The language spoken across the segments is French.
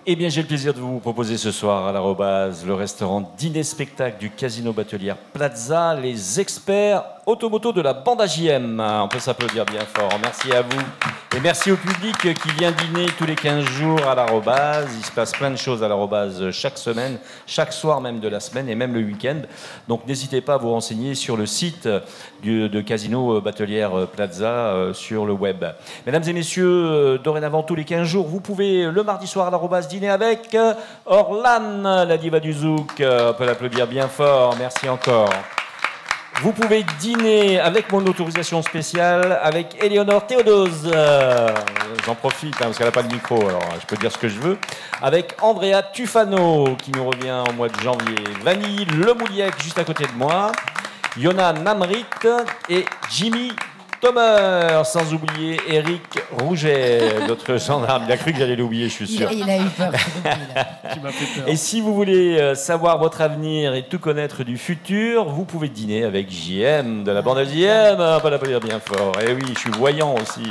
Eh bien, j'ai le plaisir de vous proposer ce soir à l'arrobase le restaurant dîner-spectacle du Casino Batelière Plaza, les experts automoto de la bande AJM. On peut s'applaudir bien fort. Merci à vous. Et merci au public qui vient dîner tous les 15 jours à l'arrobase. Il se passe plein de choses à l'arrobase chaque semaine, chaque soir même de la semaine et même le week-end. Donc n'hésitez pas à vous renseigner sur le site de Casino Batelière Plaza sur le web. Mesdames et messieurs, dorénavant tous les 15 jours, vous pouvez le mardi soir à l'arrobase dîner avec Orlan, la diva du zouk. On peut l'applaudir bien fort. Merci encore. Vous pouvez dîner avec mon autorisation spéciale avec Éléonore Théodose. J'en profite parce qu'elle n'a pas de micro, alors je peux dire ce que je veux. Avec Andrea Tufano qui nous revient au mois de janvier. Vanille Lemouliec juste à côté de moi. Yona Namrit et Jimmy Tomer, sans oublier Eric Rouget, notre gendarme. Il a cru que j'allais l'oublier, je suis sûr. Il a eu peur. Tu m'as fait peur. Et si vous voulez savoir votre avenir et tout connaître du futur, vous pouvez dîner avec JM de la bande JM. On va l'applaudir bien fort. Et oui, je suis voyant aussi.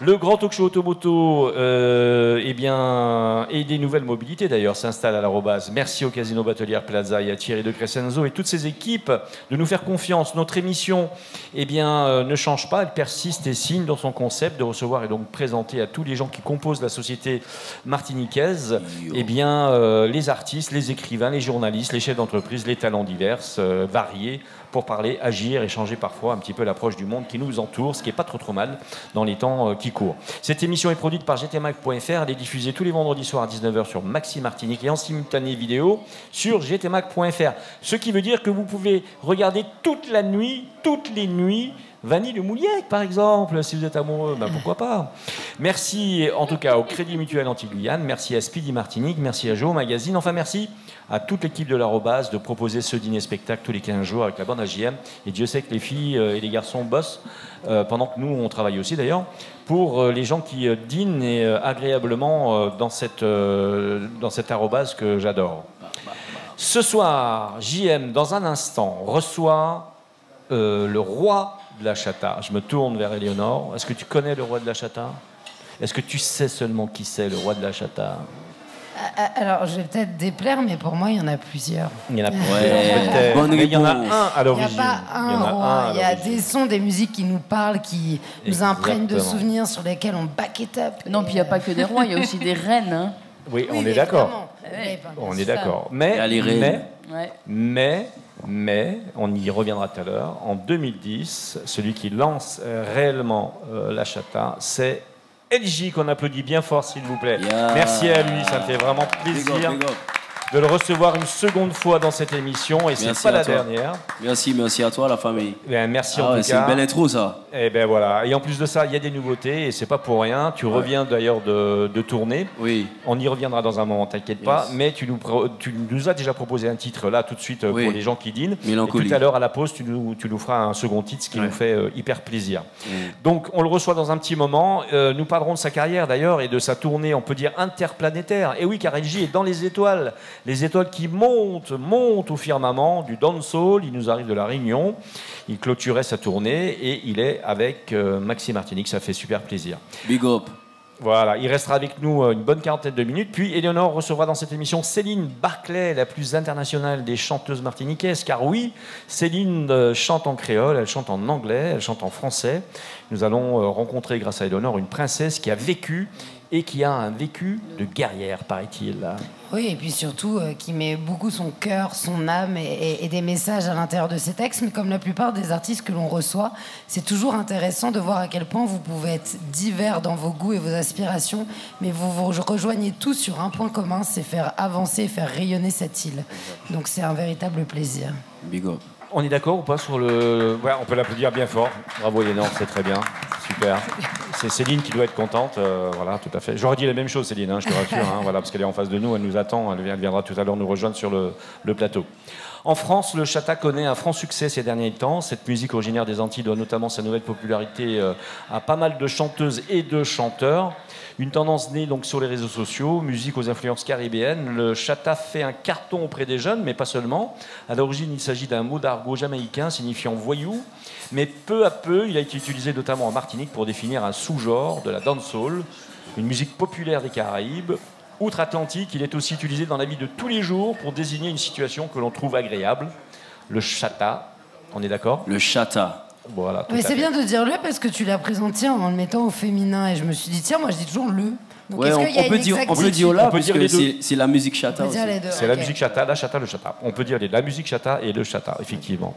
Le grand talk show automoto eh bien, et des nouvelles mobilités d'ailleurs s'installe à l'arrobase. Merci au Casino Batelière Plaza et à Thierry de Crescenzo et toutes ces équipes de nous faire confiance. Notre émission eh bien, ne change pas, elle persiste et signe dans son concept de recevoir et donc présenter à tous les gens qui composent la société martiniquaise eh bien, les artistes, les écrivains, les journalistes, les chefs d'entreprise, les talents divers, variés, pour parler, agir, échanger parfois un petit peu l'approche du monde qui nous entoure, ce qui n'est pas trop mal dans les temps qui courent. Cette émission est produite par gtmac.fr, elle est diffusée tous les vendredis soirs à 19h sur Maxi Martinique et en simultané vidéo sur gtmac.fr. Ce qui veut dire que vous pouvez regarder toute la nuit, toutes les nuits, Vanille Lemouliec, par exemple, si vous êtes amoureux, ben pourquoi pas. Merci en tout cas au Crédit Mutuel Anti-Guyane, merci à Speedy Martinique, merci à Joe Magazine, enfin merci à toute l'équipe de l'arrobase de proposer ce dîner-spectacle tous les 15 jours avec la bande AJM. Et Dieu sait que les filles et les garçons bossent, pendant que nous, on travaille aussi d'ailleurs, pour les gens qui dînent et, agréablement dans cette arrobase que j'adore. Ce soir, JM, dans un instant, reçoit le roi de la Chata. Je me tourne vers Éléonore. Est-ce que tu connais le roi de la Chata? Est-ce que tu sais seulement qui c'est le roi de la Chata? Alors, je vais peut-être déplaire, mais pour moi, il y en a plusieurs. Il y en a plusieurs. Mais il y en a un à l'origine. Il n'y a pas un roi. Il y a des sons, des musiques qui nous parlent, qui nous imprègnent de souvenirs sur lesquels on back it up. Non, puis il n'y a pas que des rois, il y a aussi des reines. Hein. Oui, on est d'accord. On est d'accord. Mais on y reviendra tout à l'heure. En 2010, celui qui lance réellement la Chata, c'est LJ, qu'on applaudit bien fort, s'il vous plaît. Merci à lui, ça me fait vraiment plaisir de le recevoir une seconde fois dans cette émission, et c'est pas la dernière. Merci à toi, la famille. Bien, merci en tout cas. C'est une belle intro, ça. Et ben voilà. Et en plus de ça, il y a des nouveautés, et c'est pas pour rien. Tu reviens d'ailleurs de tourner. Oui. On y reviendra dans un moment, t'inquiète pas. Mais tu nous as déjà proposé un titre là tout de suite pour les gens qui dînent. Et tout à l'heure à la pause, tu nous feras un second titre, ce qui nous fait hyper plaisir. Donc on le reçoit dans un petit moment. Nous parlerons de sa carrière d'ailleurs et de sa tournée, on peut dire interplanétaire. Et oui, car LJ est dans les étoiles. Les étoiles qui montent au firmament du dancehall. Il nous arrive de la Réunion. Il clôturait sa tournée et il est avec Maxi Martinique. Ça fait super plaisir. Big up. Voilà, il restera avec nous une bonne quarantaine de minutes. Puis Éléonore recevra dans cette émission Céline Barclay, la plus internationale des chanteuses martiniquaises. Car oui, Céline chante en créole, elle chante en anglais, elle chante en français. Nous allons rencontrer, grâce à Éléonore, une princesse qui a vécu et qui a un vécu de guerrière, paraît-il. Oui, et puis surtout qui met beaucoup son cœur, son âme et des messages à l'intérieur de ses textes. Mais comme la plupart des artistes que l'on reçoit, c'est toujours intéressant de voir à quel point vous pouvez être divers dans vos goûts et vos aspirations, mais vous rejoignez tous sur un point commun, c'est faire avancer, faire rayonner cette île. Donc c'est un véritable plaisir. Big up. On est d'accord ou pas sur le... Ouais, on peut l'applaudir bien fort. Bravo Éléonore, c'est très bien. Super. C'est Céline qui doit être contente. Voilà, tout à fait. J'aurais dit la même chose, Céline, je te rassure. Voilà, parce qu'elle est en face de nous, elle nous attend. Elle viendra tout à l'heure nous rejoindre sur le plateau. En France, le chata connaît un franc succès ces derniers temps. Cette musique originaire des Antilles doit notamment sa nouvelle popularité à pas mal de chanteuses et de chanteurs. Une tendance née donc sur les réseaux sociaux, musique aux influences caribéennes. Le chata fait un carton auprès des jeunes, mais pas seulement. À l'origine, il s'agit d'un mot d'argot jamaïcain signifiant voyou, mais peu à peu, il a été utilisé notamment en Martinique pour définir un sous-genre de la dancehall, une musique populaire des Caraïbes. Outre-Atlantique, il est aussi utilisé dans la vie de tous les jours pour désigner une situation que l'on trouve agréable. Le chata, on est d'accord? Le chata. Voilà, tout Mais à c'est fait. bien de dire le parce que tu l'as présenté en le mettant au féminin et je me suis dit tiens moi je dis toujours le. Donc, Ouais, est-ce on, qu'il y a on peut une dire exactitude là On peut parce dire que les deux. c'est la musique chata On peut dire aussi. les deux. C'est la ok. musique chata, la chata, le chata. On peut dire la musique chata et le chata, effectivement.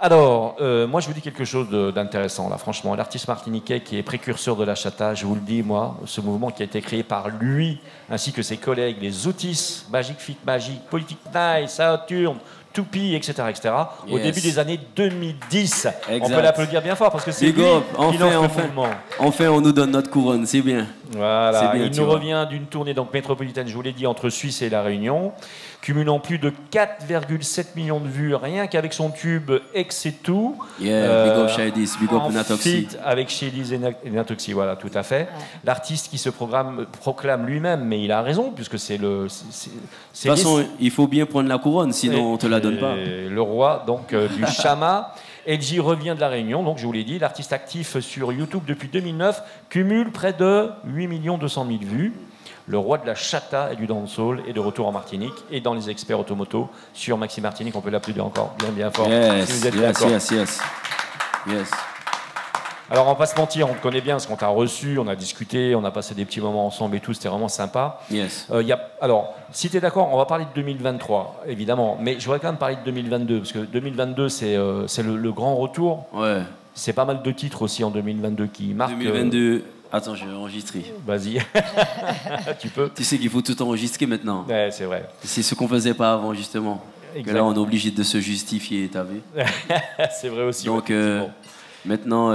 Alors, moi, je vous dis quelque chose d'intéressant, là, franchement. L'artiste martiniquais qui est précurseur de la chata, je vous le dis, moi, ce mouvement qui a été créé par lui, ainsi que ses collègues, les Otis, Magic Fit Magic, Politic Night, Saturne, Toupie, etc., etc., au Yes. début des années 2010. On Exact. peut l'applaudir bien fort parce que c'est Big lui up, qui lance le enfin. mouvement. Enfin, on nous donne notre couronne, c'est bien. Voilà, C'est bien, il tu nous vois. revient d'une tournée donc métropolitaine, je vous l'ai dit, entre Suisse et La Réunion, cumulant plus de 4,7 millions de vues, rien qu'avec son tube Ex et tout. Yeah, big up Shadis, big up en Natoxi. feat avec Shadis et Natoxi, voilà, tout à fait. L'artiste qui se proclame lui-même, mais il a raison, puisque c'est le... De toute façon, il faut bien prendre la couronne, sinon on te la donne pas. Le roi donc du Chama. LJ revient de La Réunion, donc je vous l'ai dit, l'artiste actif sur YouTube depuis 2009 cumule près de 8 200 000 vues. Le roi de la chata et du dancehall est de retour en Martinique et dans les experts automoto sur Maxi Martinique. On peut l'applaudir encore bien fort. Yes, si vous êtes yes, d'accord. yes. Alors on va pas se mentir, on te connaît bien parce qu'on t'a reçu, on a discuté, on a passé des petits moments ensemble et tout, c'était vraiment sympa. Yes. Alors, si tu es d'accord, on va parler de 2023, évidemment, mais je voudrais quand même parler de 2022, parce que 2022, c'est le grand retour. Ouais. C'est pas mal de titres aussi en 2022 qui marquent. 2022. Attends, je vais enregistrer. Vas-y, tu peux. Tu sais qu'il faut tout enregistrer maintenant. Ouais, c'est vrai. C'est ce qu'on faisait pas avant, justement. Que Exact. là, on est obligé de se justifier, t'as vu? C'est vrai aussi. Donc, ouais, effectivement. maintenant,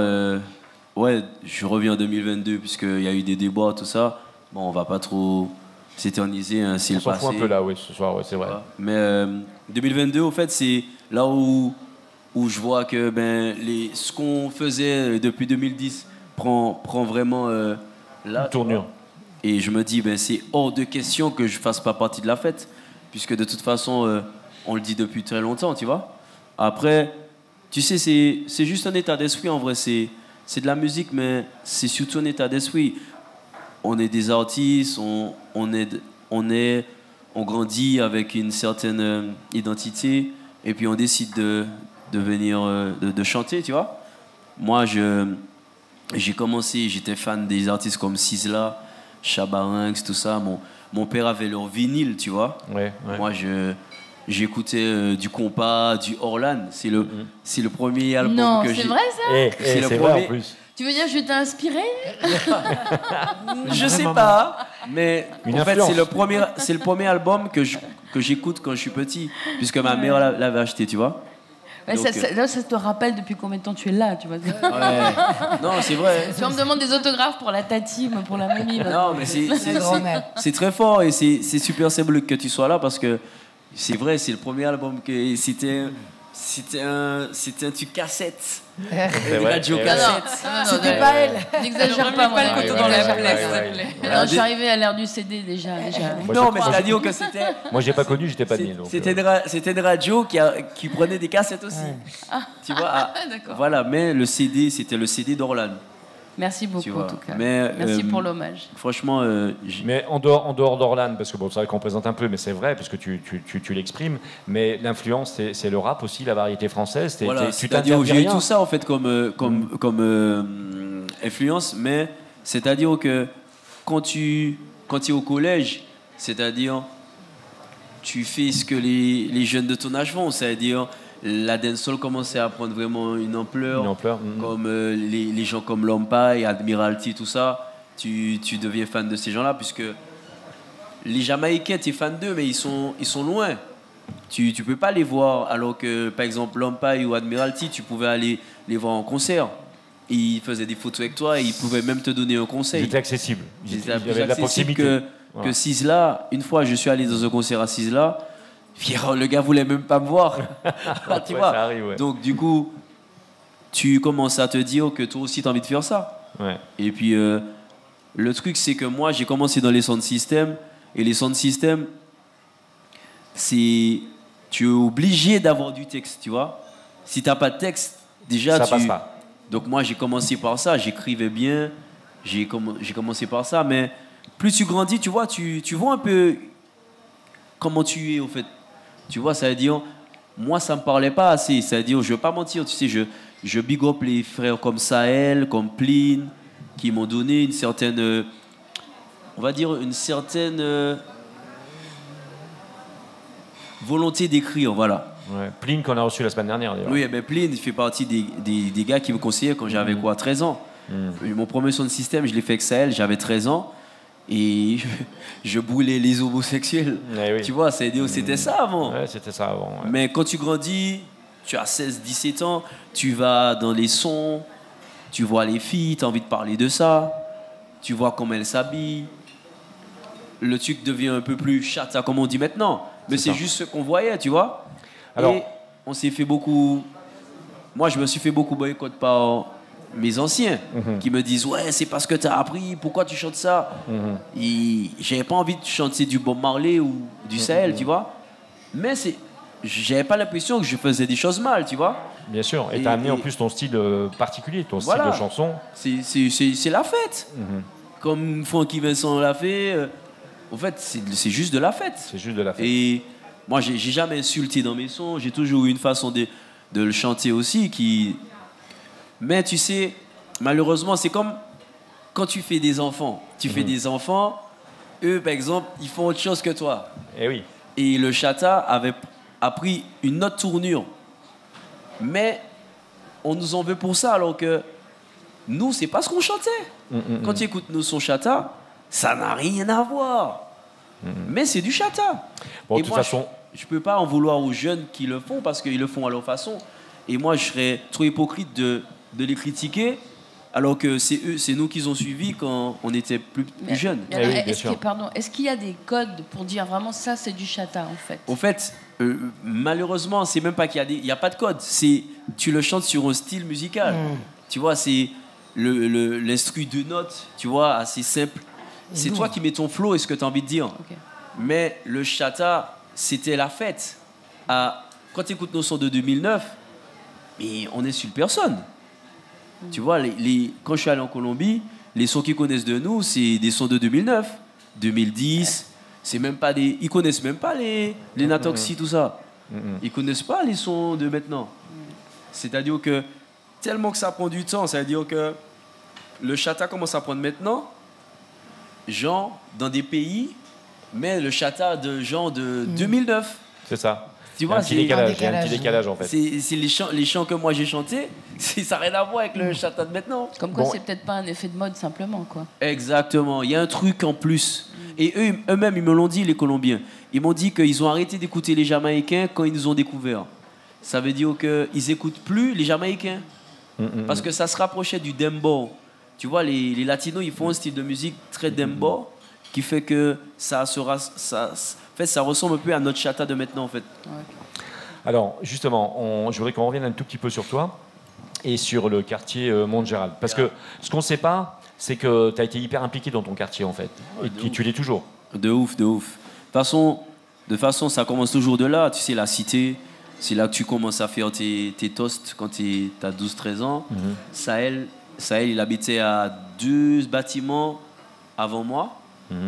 ouais, je reviens en 2022, puisqu'il y a eu des débats, tout ça. Bon, on va pas trop s'éterniser, hein, c'est On le s'en passé. fout un peu là, oui, ce soir, ouais, c'est vrai. Voilà. Mais 2022, au fait, c'est là où je vois que ce qu'on faisait depuis 2010 prend vraiment là. Une tournure. Et je me dis, c'est hors de question que je fasse pas partie de la fête, puisque de toute façon, on le dit depuis très longtemps, tu vois. Après, tu sais, c'est juste un état d'esprit, en vrai. C'est de la musique, mais c'est surtout un état d'esprit. On est des artistes, on grandit avec une certaine identité, et puis on décide de venir de chanter, tu vois. Moi, j'ai commencé, j'étais fan des artistes comme Sizzla, Chabarinx, tout ça. Mon père avait leur vinyle, tu vois. Ouais. Moi, j'écoutais du compas, du Orlan. C'est le premier album Non, que c'est j'ai. vrai ça? C'est le vrai premier. en plus. Tu veux dire que je t'ai inspiré? Je sais pas, mais Une en fait, influence. c'est le premier album que j'écoute quand je suis petit, puisque ma mère l'avait acheté, tu vois. Ouais, Donc, là, ça te rappelle depuis combien de temps tu es là, tu vois. Ouais. Non, c'est vrai. Tu me demandes des autographes pour la tati, mais pour la mamie. Non, mais La grand-mère. c'est très fort et c'est super symbolique que tu sois là parce que c'est vrai, c'est le premier album que c'était un truc cassette. C'est Une vrai, radio c'est cassette. C'était pas elle. N'exagère pas, moi. pas le couteau dans la plaie, s'il te plaît. Non, je suis arrivée à l'ère du CD déjà. Moi, Non, j'ai- mais c'est-à-dire que c'était. Moi, j'ai pas connu, j'étais pas né. donc, C'était une radio qui prenait des cassettes aussi. Tu vois, D'accord. voilà, mais le CD, c'était le CD d'Orlan. Merci Tu beaucoup, vois. en tout cas. Mais, Merci pour l'hommage. Franchement, Mais en dehors d'Orlan, parce que bon, c'est vrai qu'on présente un peu, mais c'est vrai, parce que tu l'exprimes, mais l'influence, c'est le rap aussi, la variété française. voilà, Tu c'est-à-dire t'interdis j'ai eu rien. tout ça en fait comme influence, mais c'est-à-dire que quand tu es au collège, c'est-à-dire tu fais ce que les jeunes de ton âge font, c'est-à-dire la dancehall commençait à prendre vraiment une ampleur, comme les gens comme Lompay, Admiralty, tout ça, tu deviens fan de ces gens-là, puisque les Jamaïcains, tu es fan d'eux, mais ils sont loin. Tu peux pas les voir, alors que, par exemple, Lompay ou Admiralty, tu pouvais aller les voir en concert. Ils faisaient des photos avec toi et ils pouvaient même te donner un conseil. Ils étaient accessibles. Ils étaient Il y plus avait de la accessibles proximité. que Sizzla. Une fois, je suis allé dans un concert à Sizzla. Le gars voulait même pas me voir. Tu Ouais, vois. ça arrive, ouais. Donc, du coup, tu commences à te dire que toi aussi, tu as envie de faire ça. Ouais. Et puis, le truc, c'est que moi, j'ai commencé dans les sound systems. Et les sound systems, c'est... Tu es obligé d'avoir du texte, tu vois. Si tu n'as pas de texte, déjà, Ça passe pas. Donc, moi, j'ai commencé par ça. J'écrivais bien. J'ai commencé par ça. Mais plus tu grandis, tu vois, tu vois un peu comment tu es, au fait. Tu vois, ça veut dire... Moi, ça ne me parlait pas assez. Ça veut dire, je ne vais pas mentir, tu sais, je big up les frères comme Sahel, comme Plin, qui m'ont donné une certaine... on va dire une certaine volonté d'écrire, voilà. Ouais. Pline qu'on a reçu la semaine dernière, d'ailleurs. Oui, ben Plin, il fait partie des gars qui me conseillaient quand j'avais 13 ans. Mon premier son de système, je l'ai fait avec Sahel, j'avais 13 ans. Et je brûlais les homosexuels. Eh oui. Tu vois, c'était ça avant. Ouais, c'était ça avant. Ouais. Mais quand tu grandis, tu as 16, 17 ans, tu vas dans les sons, tu vois les filles, tu as envie de parler de ça, tu vois comment elles s'habillent. Le truc devient un peu plus chata, comme on dit maintenant. Mais c'est ça. juste ce qu'on voyait, tu vois. Alors- Et on s'est fait beaucoup... Moi, je me suis fait beaucoup boycott par mes anciens qui me disent « Ouais, c'est parce que tu as appris, pourquoi tu chantes ça ?» Et j'avais pas envie de chanter du Bob Marley ou du Sahel, tu vois. Mais j'avais pas l'impression que je faisais des choses mal, tu vois. Bien sûr. Et Et- tu as amené en et- plus ton style particulier, ton Voilà. style de chanson. C'est la fête. Comme Francky Vincent l'a fait. En fait, c'est juste de la fête. C'est juste de la fête. Et moi, j'ai jamais insulté dans mes sons. J'ai toujours eu une façon de le chanter aussi qui... Mais tu sais, malheureusement, c'est comme quand tu fais des enfants. Tu fais des enfants, eux, par exemple, ils font autre chose que toi. Eh oui. Et le chata a pris une autre tournure. Mais on nous en veut pour ça, alors que nous, c'est pas ce qu'on chantait. Quand tu écoutes nos sons chata, ça n'a rien à voir. Mais c'est du chata. Bon, Et de toute moi, façon, je peux pas en vouloir aux jeunes qui le font parce qu'ils le font à leur façon. Et moi, je serais trop hypocrite de les critiquer, alors que c'est nous qu'ils ont suivis quand on était plus jeunes. Mais alors, Eh oui, bien sûr. est-ce qu'il y a des codes pour dire vraiment ça, c'est du chata, en fait? Au fait, malheureusement, c'est même pas qu'il y a pas de code. Tu le chantes sur un style musical. Tu vois, c'est l'instru de notes, tu vois, assez simple. C'est toi qui mets ton flow et ce que tu as envie de dire. Ok. Mais le chata, c'était la fête. Quand tu écoutes nos sons de 2009, mais on n'insulte personne. Tu vois, quand je suis allé en Colombie, les sons qu'ils connaissent de nous, c'est des sons de 2009, 2010. C'est même pas ils connaissent même pas les Natoxi, tout ça. Ils connaissent pas les sons de maintenant. C'est-à-dire que tellement que ça prend du temps, c'est-à-dire que le chata commence à prendre maintenant, genre dans des pays, mais le chata de genre de 2009. c'est ça. Tu Il y a vois, un petit c'est- décalage, il y a un décalage. petit décalage en fait. c'est les chants que moi j'ai chantés, ça n'a rien à voir avec le chata de maintenant. Comme quoi, Bon. c'est peut-être pas un effet de mode, simplement, quoi. Exactement, il y a un truc en plus. Et eux-mêmes, ils me l'ont dit, les Colombiens. Ils m'ont dit qu'ils ont arrêté d'écouter les Jamaïcains quand ils nous ont découverts. Ça veut dire qu'ils n'écoutent plus les Jamaïcains. Parce que ça se rapprochait du dembow. Tu vois, les Latinos, ils font un style de musique très dembow qui fait que ça ressemble un peu à notre chata de maintenant, en fait. Alors, justement, je voudrais qu'on revienne un tout petit peu sur toi et sur le quartier Montgérald. Parce que ce qu'on ne sait pas, c'est que tu as été hyper impliqué dans ton quartier, en fait. Et tu l'es toujours. De ouf, de ouf. De façon, ça commence toujours de là. Tu sais, la cité, c'est là que tu commences à faire tes toasts quand tu as 12-13 ans. Sahel, il habitait à 2 bâtiments avant moi.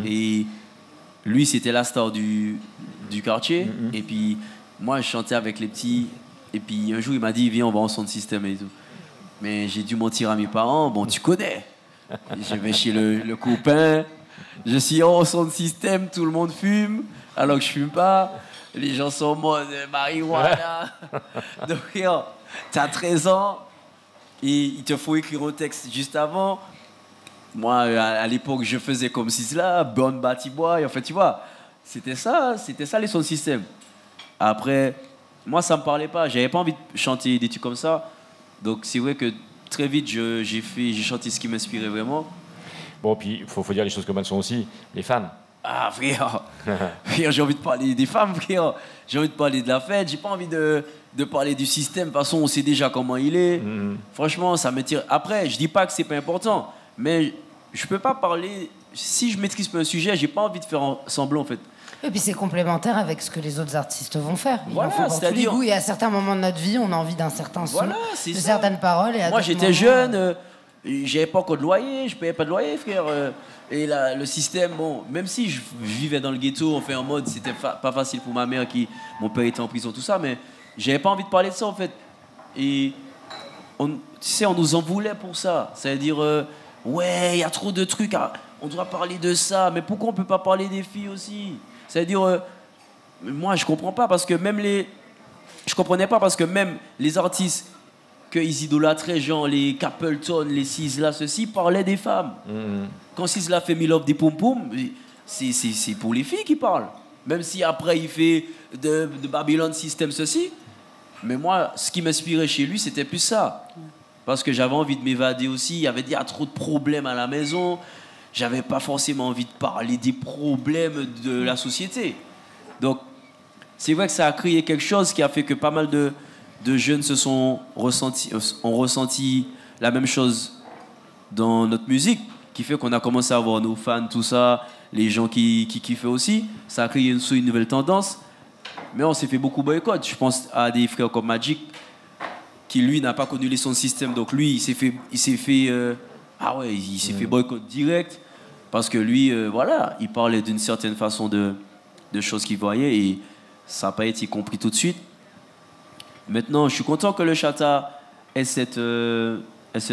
Et lui, c'était la star du quartier. Et puis, moi, je chantais avec les petits. Et puis, un jour, il m'a dit, viens, on va en son système et tout. Mais j'ai dû mentir à mes parents. Bon, tu connais. Je vais chez le copain. Je suis en son système, tout le monde fume, alors que je fume pas. Les gens sont en mode marijuana. Donc, t'as 13 ans et il te faut écrire un texte juste avant. Moi, à l'époque, je faisais comme si cela, Burn Batty Boy. En fait, tu vois, c'était ça les sons de système. Après, moi, ça me parlait pas. J'avais pas envie de chanter des trucs comme ça. Donc, c'est vrai que très vite, j'ai chanté ce qui m'inspirait vraiment. Bon, puis il faut dire les choses comme elles sont aussi. Les fans. Ah, frère, frère, j'ai envie de parler des femmes, frère. J'ai envie de parler de la fête. J'ai pas envie de parler du système. De toute façon, on sait déjà comment il est. Franchement, ça me tire. Après, je dis pas que c'est pas important, mais je peux pas parler. Si je maîtrise pas un sujet, j'ai pas envie de faire semblant, en fait. Et puis c'est complémentaire avec ce que les autres artistes vont faire. Ils Voilà, en font pour tous les c'est-à-dire- goûts. Et à certains moments de notre vie, on a envie d'un certain son, Voilà, c'est de ça. certaines paroles. Et à Moi, d'autres j'étais moments, jeune, j'avais pas encore de loyer, je payais pas de loyer, frère. Et là, le système, bon, même si je vivais dans le ghetto, on fait en mode, c'était pas facile pour ma mère, mon père était en prison, tout ça, mais j'avais pas envie de parler de ça, en fait. Et tu sais, on nous en voulait pour ça. C'est-à-dire, ouais, il y a trop de trucs, on doit parler de ça, mais pourquoi on peut pas parler des filles aussi? C'est-à-dire, moi, je comprends pas, parce que je comprenais pas, parce que même les artistes qu'ils idolâtraient, genre les Capleton, les Sizzla, ceci, parlaient des femmes. Quand Sizzla fait Me Love des Poum Poum, c'est pour les filles qui parlent. Même si après il fait de Babylon System, ceci. Mais moi, ce qui m'inspirait chez lui, c'était plus ça. Parce que j'avais envie de m'évader aussi. Il y avait dit, il y a trop de problèmes à la maison. J'avais pas forcément envie de parler des problèmes de la société. Donc, c'est vrai que ça a créé quelque chose qui a fait que pas mal de jeunes ont ressenti la même chose dans notre musique, qui fait qu'on a commencé à avoir nos fans, tout ça, les gens qui kiffaient aussi. Ça a créé une nouvelle tendance. Mais on s'est fait beaucoup boycott. Je pense à des frères comme Magic, qui lui n'a pas connu les sons de système. Donc lui, il s'est fait boycott direct. Parce que lui, voilà, il parlait d'une certaine façon de choses qu'il voyait et ça n'a pas été compris tout de suite. Maintenant, je suis content que le Chata ait ce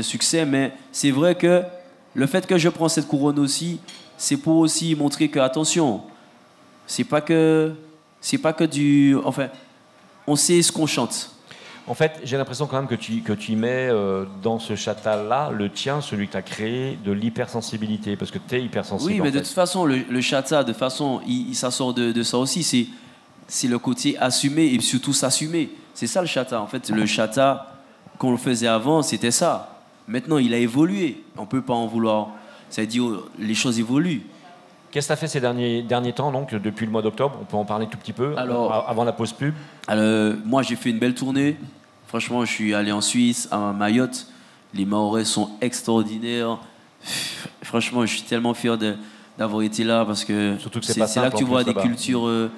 succès, mais c'est vrai que le fait que je prends cette couronne aussi, c'est pour aussi montrer que, attention, c'est pas que du... Enfin, on sait ce qu'on chante. En fait, j'ai l'impression quand même que tu mets dans ce chata-là, le tien, celui que tu as créé, de l'hypersensibilité, parce que tu es hypersensible. Oui, mais de toute façon, le chata, de façon, ça sort de ça aussi, c'est le côté assumé et surtout s'assumer. C'est ça le chata. En fait, le chata, qu'on le faisait avant, c'était ça. Maintenant, il a évolué. On ne peut pas en vouloir. C'est-à-dire, les choses évoluent. Qu'est-ce que tu as fait ces derniers temps, donc, depuis le mois d'octobre? On peut en parler tout petit peu, avant la pause pub. Moi, j'ai fait une belle tournée. Franchement, je suis allé en Suisse, à Mayotte. Les Mahorais sont extraordinaires. Franchement, je suis tellement fier d'avoir été là parce que c'est là que tu vois des cultures,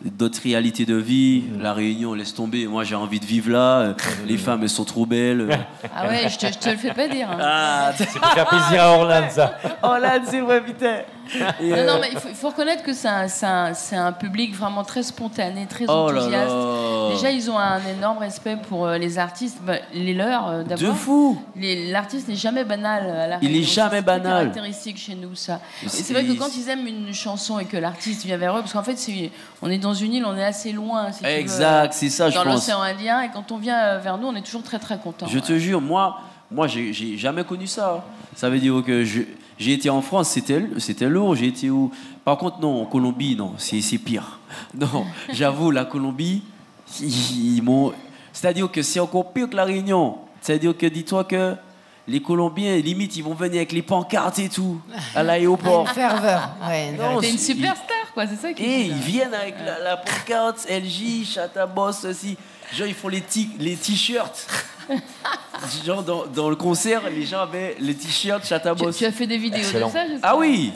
d'autres réalités de vie. La Réunion, laisse tomber. Moi, j'ai envie de vivre là. Les femmes, elles sont trop belles. Ah ouais, je te le fais pas dire. Hein. Ah, c'est pour faire plaisir à Orlando, ça. Orlando, c'est vrai, putain. Non, mais il faut reconnaître que c'est un public vraiment très spontané, très enthousiaste. Là là. Déjà, ils ont un énorme respect pour les artistes. Les leurs, d'abord. De fou. L'artiste n'est jamais banal à la Il Réunion. est jamais banal. C'est caractéristique chez nous, ça. Et c'est vrai que quand ils aiment une chanson et que l'artiste vient vers eux, parce qu'en fait, on est dans une île, on est assez loin. Si exact, c'est ça, je pense. Dans l'océan Indien, et quand on vient vers nous, on est toujours très très content. Je te jure, moi, j'ai jamais connu ça. Ça veut dire que j'ai été en France, c'était lourd. J'ai été où? Par contre, non, en Colombie, non, c'est pire. Non, j'avoue, la Colombie, ils m'ont... C'est-à-dire que c'est encore pire que la Réunion. C'est-à-dire que dis-toi que les Colombiens, limite, ils vont venir avec les pancartes et tout, à l'aéroport. Une ferveur. Ouais, t'es une superstar, quoi, c'est ça qui Et ils viennent avec la pancarte, LJ, Chata Boss, aussi. Genre, ils font les t-shirts. Genre, dans le concert, les gens avaient les t-shirts Chata Boss. Tu as fait des vidéos Excellent. de ça, j'espère. Ah oui.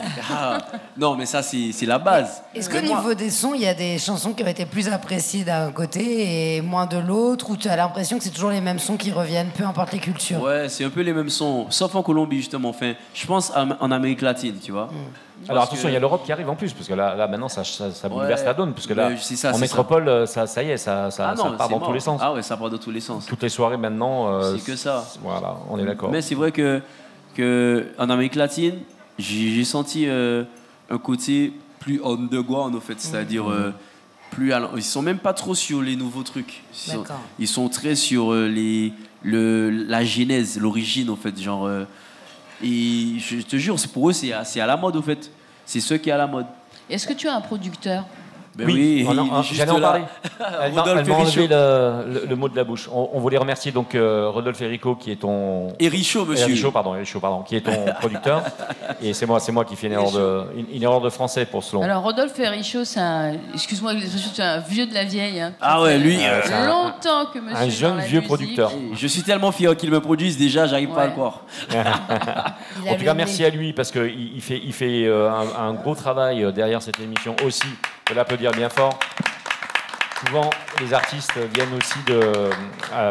Non, mais ça, c'est la base. Est-ce qu'au niveau des sons, il y a des chansons qui ont été plus appréciées d'un côté et moins de l'autre, ou tu as l'impression que c'est toujours les mêmes sons qui reviennent, peu importe les cultures? Ouais, c'est un peu les mêmes sons, sauf en Colombie, justement. Enfin, je pense en Amérique latine, tu vois. Alors attention, il y a l'Europe qui arrive en plus, parce que là maintenant, ça bouleverse la donne, parce que là, ça, en métropole, ça y est, ça part dans tous les sens. Ah ouais, ça part dans tous les sens. Toutes les soirées maintenant... c'est que ça. Voilà, on est d'accord. Mais c'est vrai que en Amérique latine, j'ai senti un côté plus underground, en fait. C'est-à-dire, ils sont même pas trop sur les nouveaux trucs. Ils sont très sur la genèse, l'origine, en fait. Genre, et je te jure, pour eux, c'est à la mode, en fait. C'est ce qui est à la mode. Est-ce que tu as un producteur? Ben oui, j'allais en parler. Elle m'a enlevé Richaud. le mot de la bouche. On voulait remercier donc Rodolphe Hérichaud qui est ton... Richaud, monsieur. Hérichaud, pardon, qui est ton producteur. Et c'est moi qui fais une erreur de français pour ce long. Alors, Rodolphe Hérichaud, excuse-moi l'expression, c'est un vieux de la vieille. Hein, ah ouais, lui... c'est longtemps que monsieur... Un jeune vieux producteur. Je suis tellement fier qu'il me produise, déjà, j'arrive pas à le croire. En tout cas, merci à lui, parce qu'il fait un gros travail derrière cette émission aussi. Je peux l'applaudir bien fort. Souvent, les artistes viennent aussi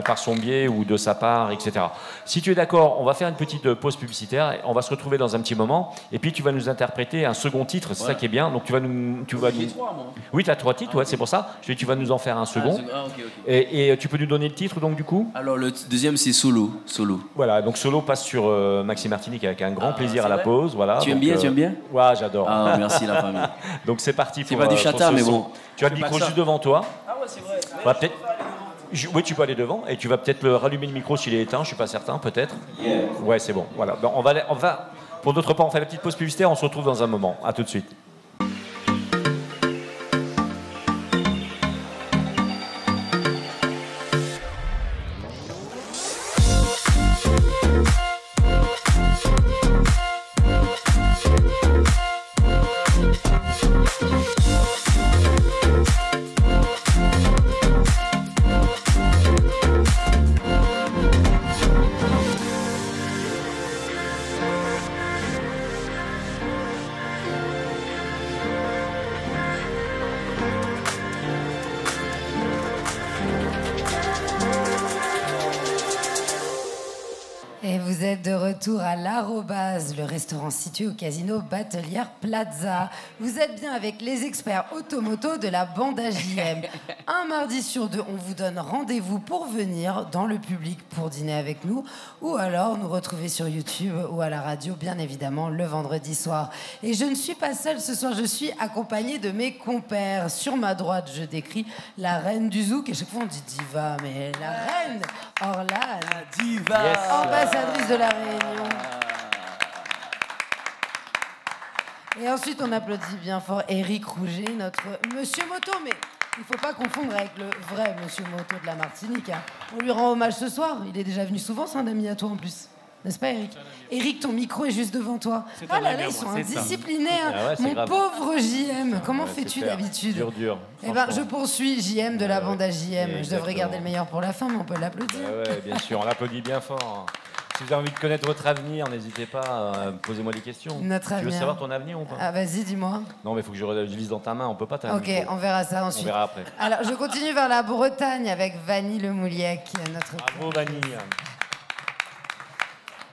par son biais ou de sa part, etc. Si tu es d'accord, on va faire une petite pause publicitaire. On va se retrouver dans un petit moment. Et puis, tu vas nous interpréter un second titre. C'est ça qui est bien. Donc, tu vas nous... J'ai 3, moi. Oui, tu as 3 titres, ouais, c'est pour ça. Tu vas nous en faire un second. Ok. Et tu peux nous donner le titre, donc, du coup? Alors, le deuxième, c'est Solo. Voilà, donc Solo passe sur Maxime Martinique avec un grand plaisir à la pause. Voilà, tu aimes bien? Ouais, j'adore. Ah, merci la famille. Donc, c'est parti. C'est pas du chata, mais bon. Tu as le micro juste devant toi. Ah ouais, c'est vrai. Va peut-être... Oui, tu peux aller devant et tu vas peut-être rallumer le micro s'il est éteint, je suis pas certain, peut-être. Ouais, c'est bon. Voilà. Ben, on va, pour d'autres part, on fait la petite pause publicitaire, on se retrouve dans un moment. À tout de suite. Et vous êtes de retour à l'Arrobase, le restaurant situé au casino Batelière Plaza. Vous êtes bien avec les experts automoto de la bande AJM. Un mardi sur 2, on vous donne rendez-vous pour venir dans le public pour dîner avec nous, ou alors nous retrouver sur YouTube ou à la radio, bien évidemment, le vendredi soir. Et je ne suis pas seule ce soir, je suis accompagnée de mes compères. Sur ma droite, je décris la reine du zouk. Et chaque fois, on dit diva, mais la reine Orlane. La diva. Yes. Ambassadrice de la Réunion. Et ensuite, on applaudit bien fort Éric Rouget, notre Monsieur Moto. Mais il ne faut pas confondre avec le vrai Monsieur Moto de la Martinique. Hein. On lui rend hommage ce soir. Il est déjà venu souvent, c'est un ami à toi en plus. N'est-ce pas, Éric? Éric, ton micro est juste devant toi. Ah là là, ils sont indisciplinés. Hein. Ah ouais, mon grave. pauvre JM, comment fais-tu d'habitude? Dur. Eh ben, je poursuis JM de la bande à JM. Je devrais Exactement. garder le meilleur pour la fin, mais on peut l'applaudir. Ouais, bien sûr, on l'applaudit bien fort. Si vous avez envie de connaître votre avenir, n'hésitez pas, posez-moi des questions. Notre Tu veux avenir. savoir ton avenir ou pas? Ah, vas-y, dis-moi. Non, mais il faut que je lise dans ta main, on peut pas t'avoir. Ok, on verra ça On ensuite. verra après. Alors, je continue vers la Bretagne avec Vanny Le Mouliec, notre... Bravo, Vanille.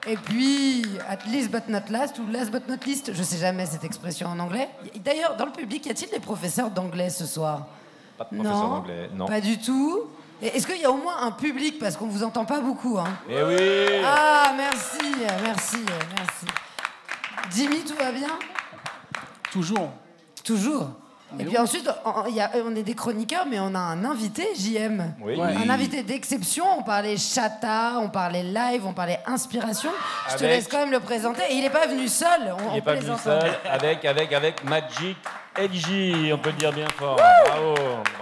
Et puis, at least but not last, ou last but not least, je sais jamais cette expression en anglais. D'ailleurs, dans le public, y a-t-il des professeurs d'anglais ce soir? Pas de professeur d'anglais, non. Pas du tout. Et est-ce qu'il y a au moins un public, parce qu'on vous entend pas beaucoup, hein? Eh oui. Ah, merci. Jimmy, tout va bien? Toujours. Toujours. Et puis ensuite, on est des chroniqueurs, mais on a un invité, JM. Oui. Un invité d'exception. On parlait chata, on parlait live, on parlait inspiration. Je te laisse quand même le présenter. Et il n'est pas venu seul. Il n'est pas venu seul, avec Magic LG, on peut le dire bien fort. Bravo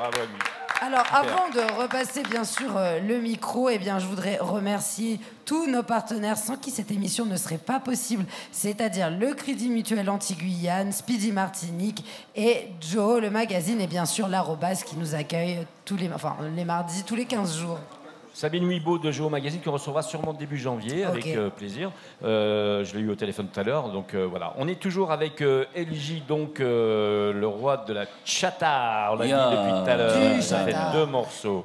à lui. Alors, avant de repasser, bien sûr, le micro, eh bien, je voudrais remercier tous nos partenaires sans qui cette émission ne serait pas possible, c'est-à-dire le Crédit Mutuel Anti-Guyane, Speedy Martinique et Joe, le magazine, et bien sûr l'Arrobase qui nous accueille les mardis, tous les 15 jours. Sabine Huibaud de Géo Magazine qu'on recevra sûrement début janvier avec plaisir. Je l'ai eu au téléphone tout à l'heure, donc voilà. On est toujours avec LJ, donc le roi de la chata. On l'a dit depuis tout à l'heure. Ça fait 2 morceaux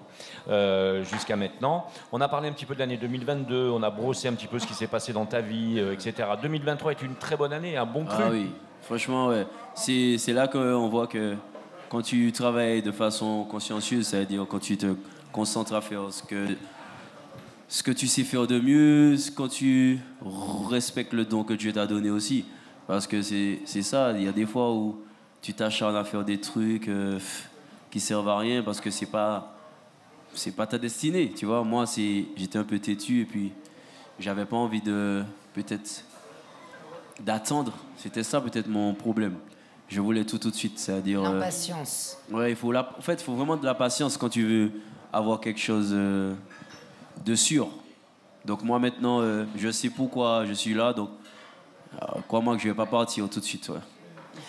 jusqu'à maintenant. On a parlé un petit peu de l'année 2022. On a brossé un petit peu ce qui s'est passé dans ta vie, etc. 2023 est une très bonne année, un bon cru. Ah oui, franchement, ouais. C'est là qu'on voit que quand tu travailles de façon consciencieuse, c'est-à-dire quand tu te concentre à faire ce que tu sais faire de mieux, quand tu respectes le don que Dieu t'a donné aussi. Parce que c'est ça, il y a des fois où tu t'acharnes à faire des trucs qui servent à rien parce que c'est pas ta destinée, tu vois. Moi, j'étais un peu têtu et puis j'avais pas envie d'attendre. C'était ça peut-être mon problème. Je voulais tout de suite, c'est-à-dire... L'impatience. Ouais, en fait, il faut vraiment de la patience quand tu veux avoir quelque chose de sûr. Donc moi, maintenant, je sais pourquoi je suis là, donc crois-moi que je ne vais pas partir tout de suite, ouais.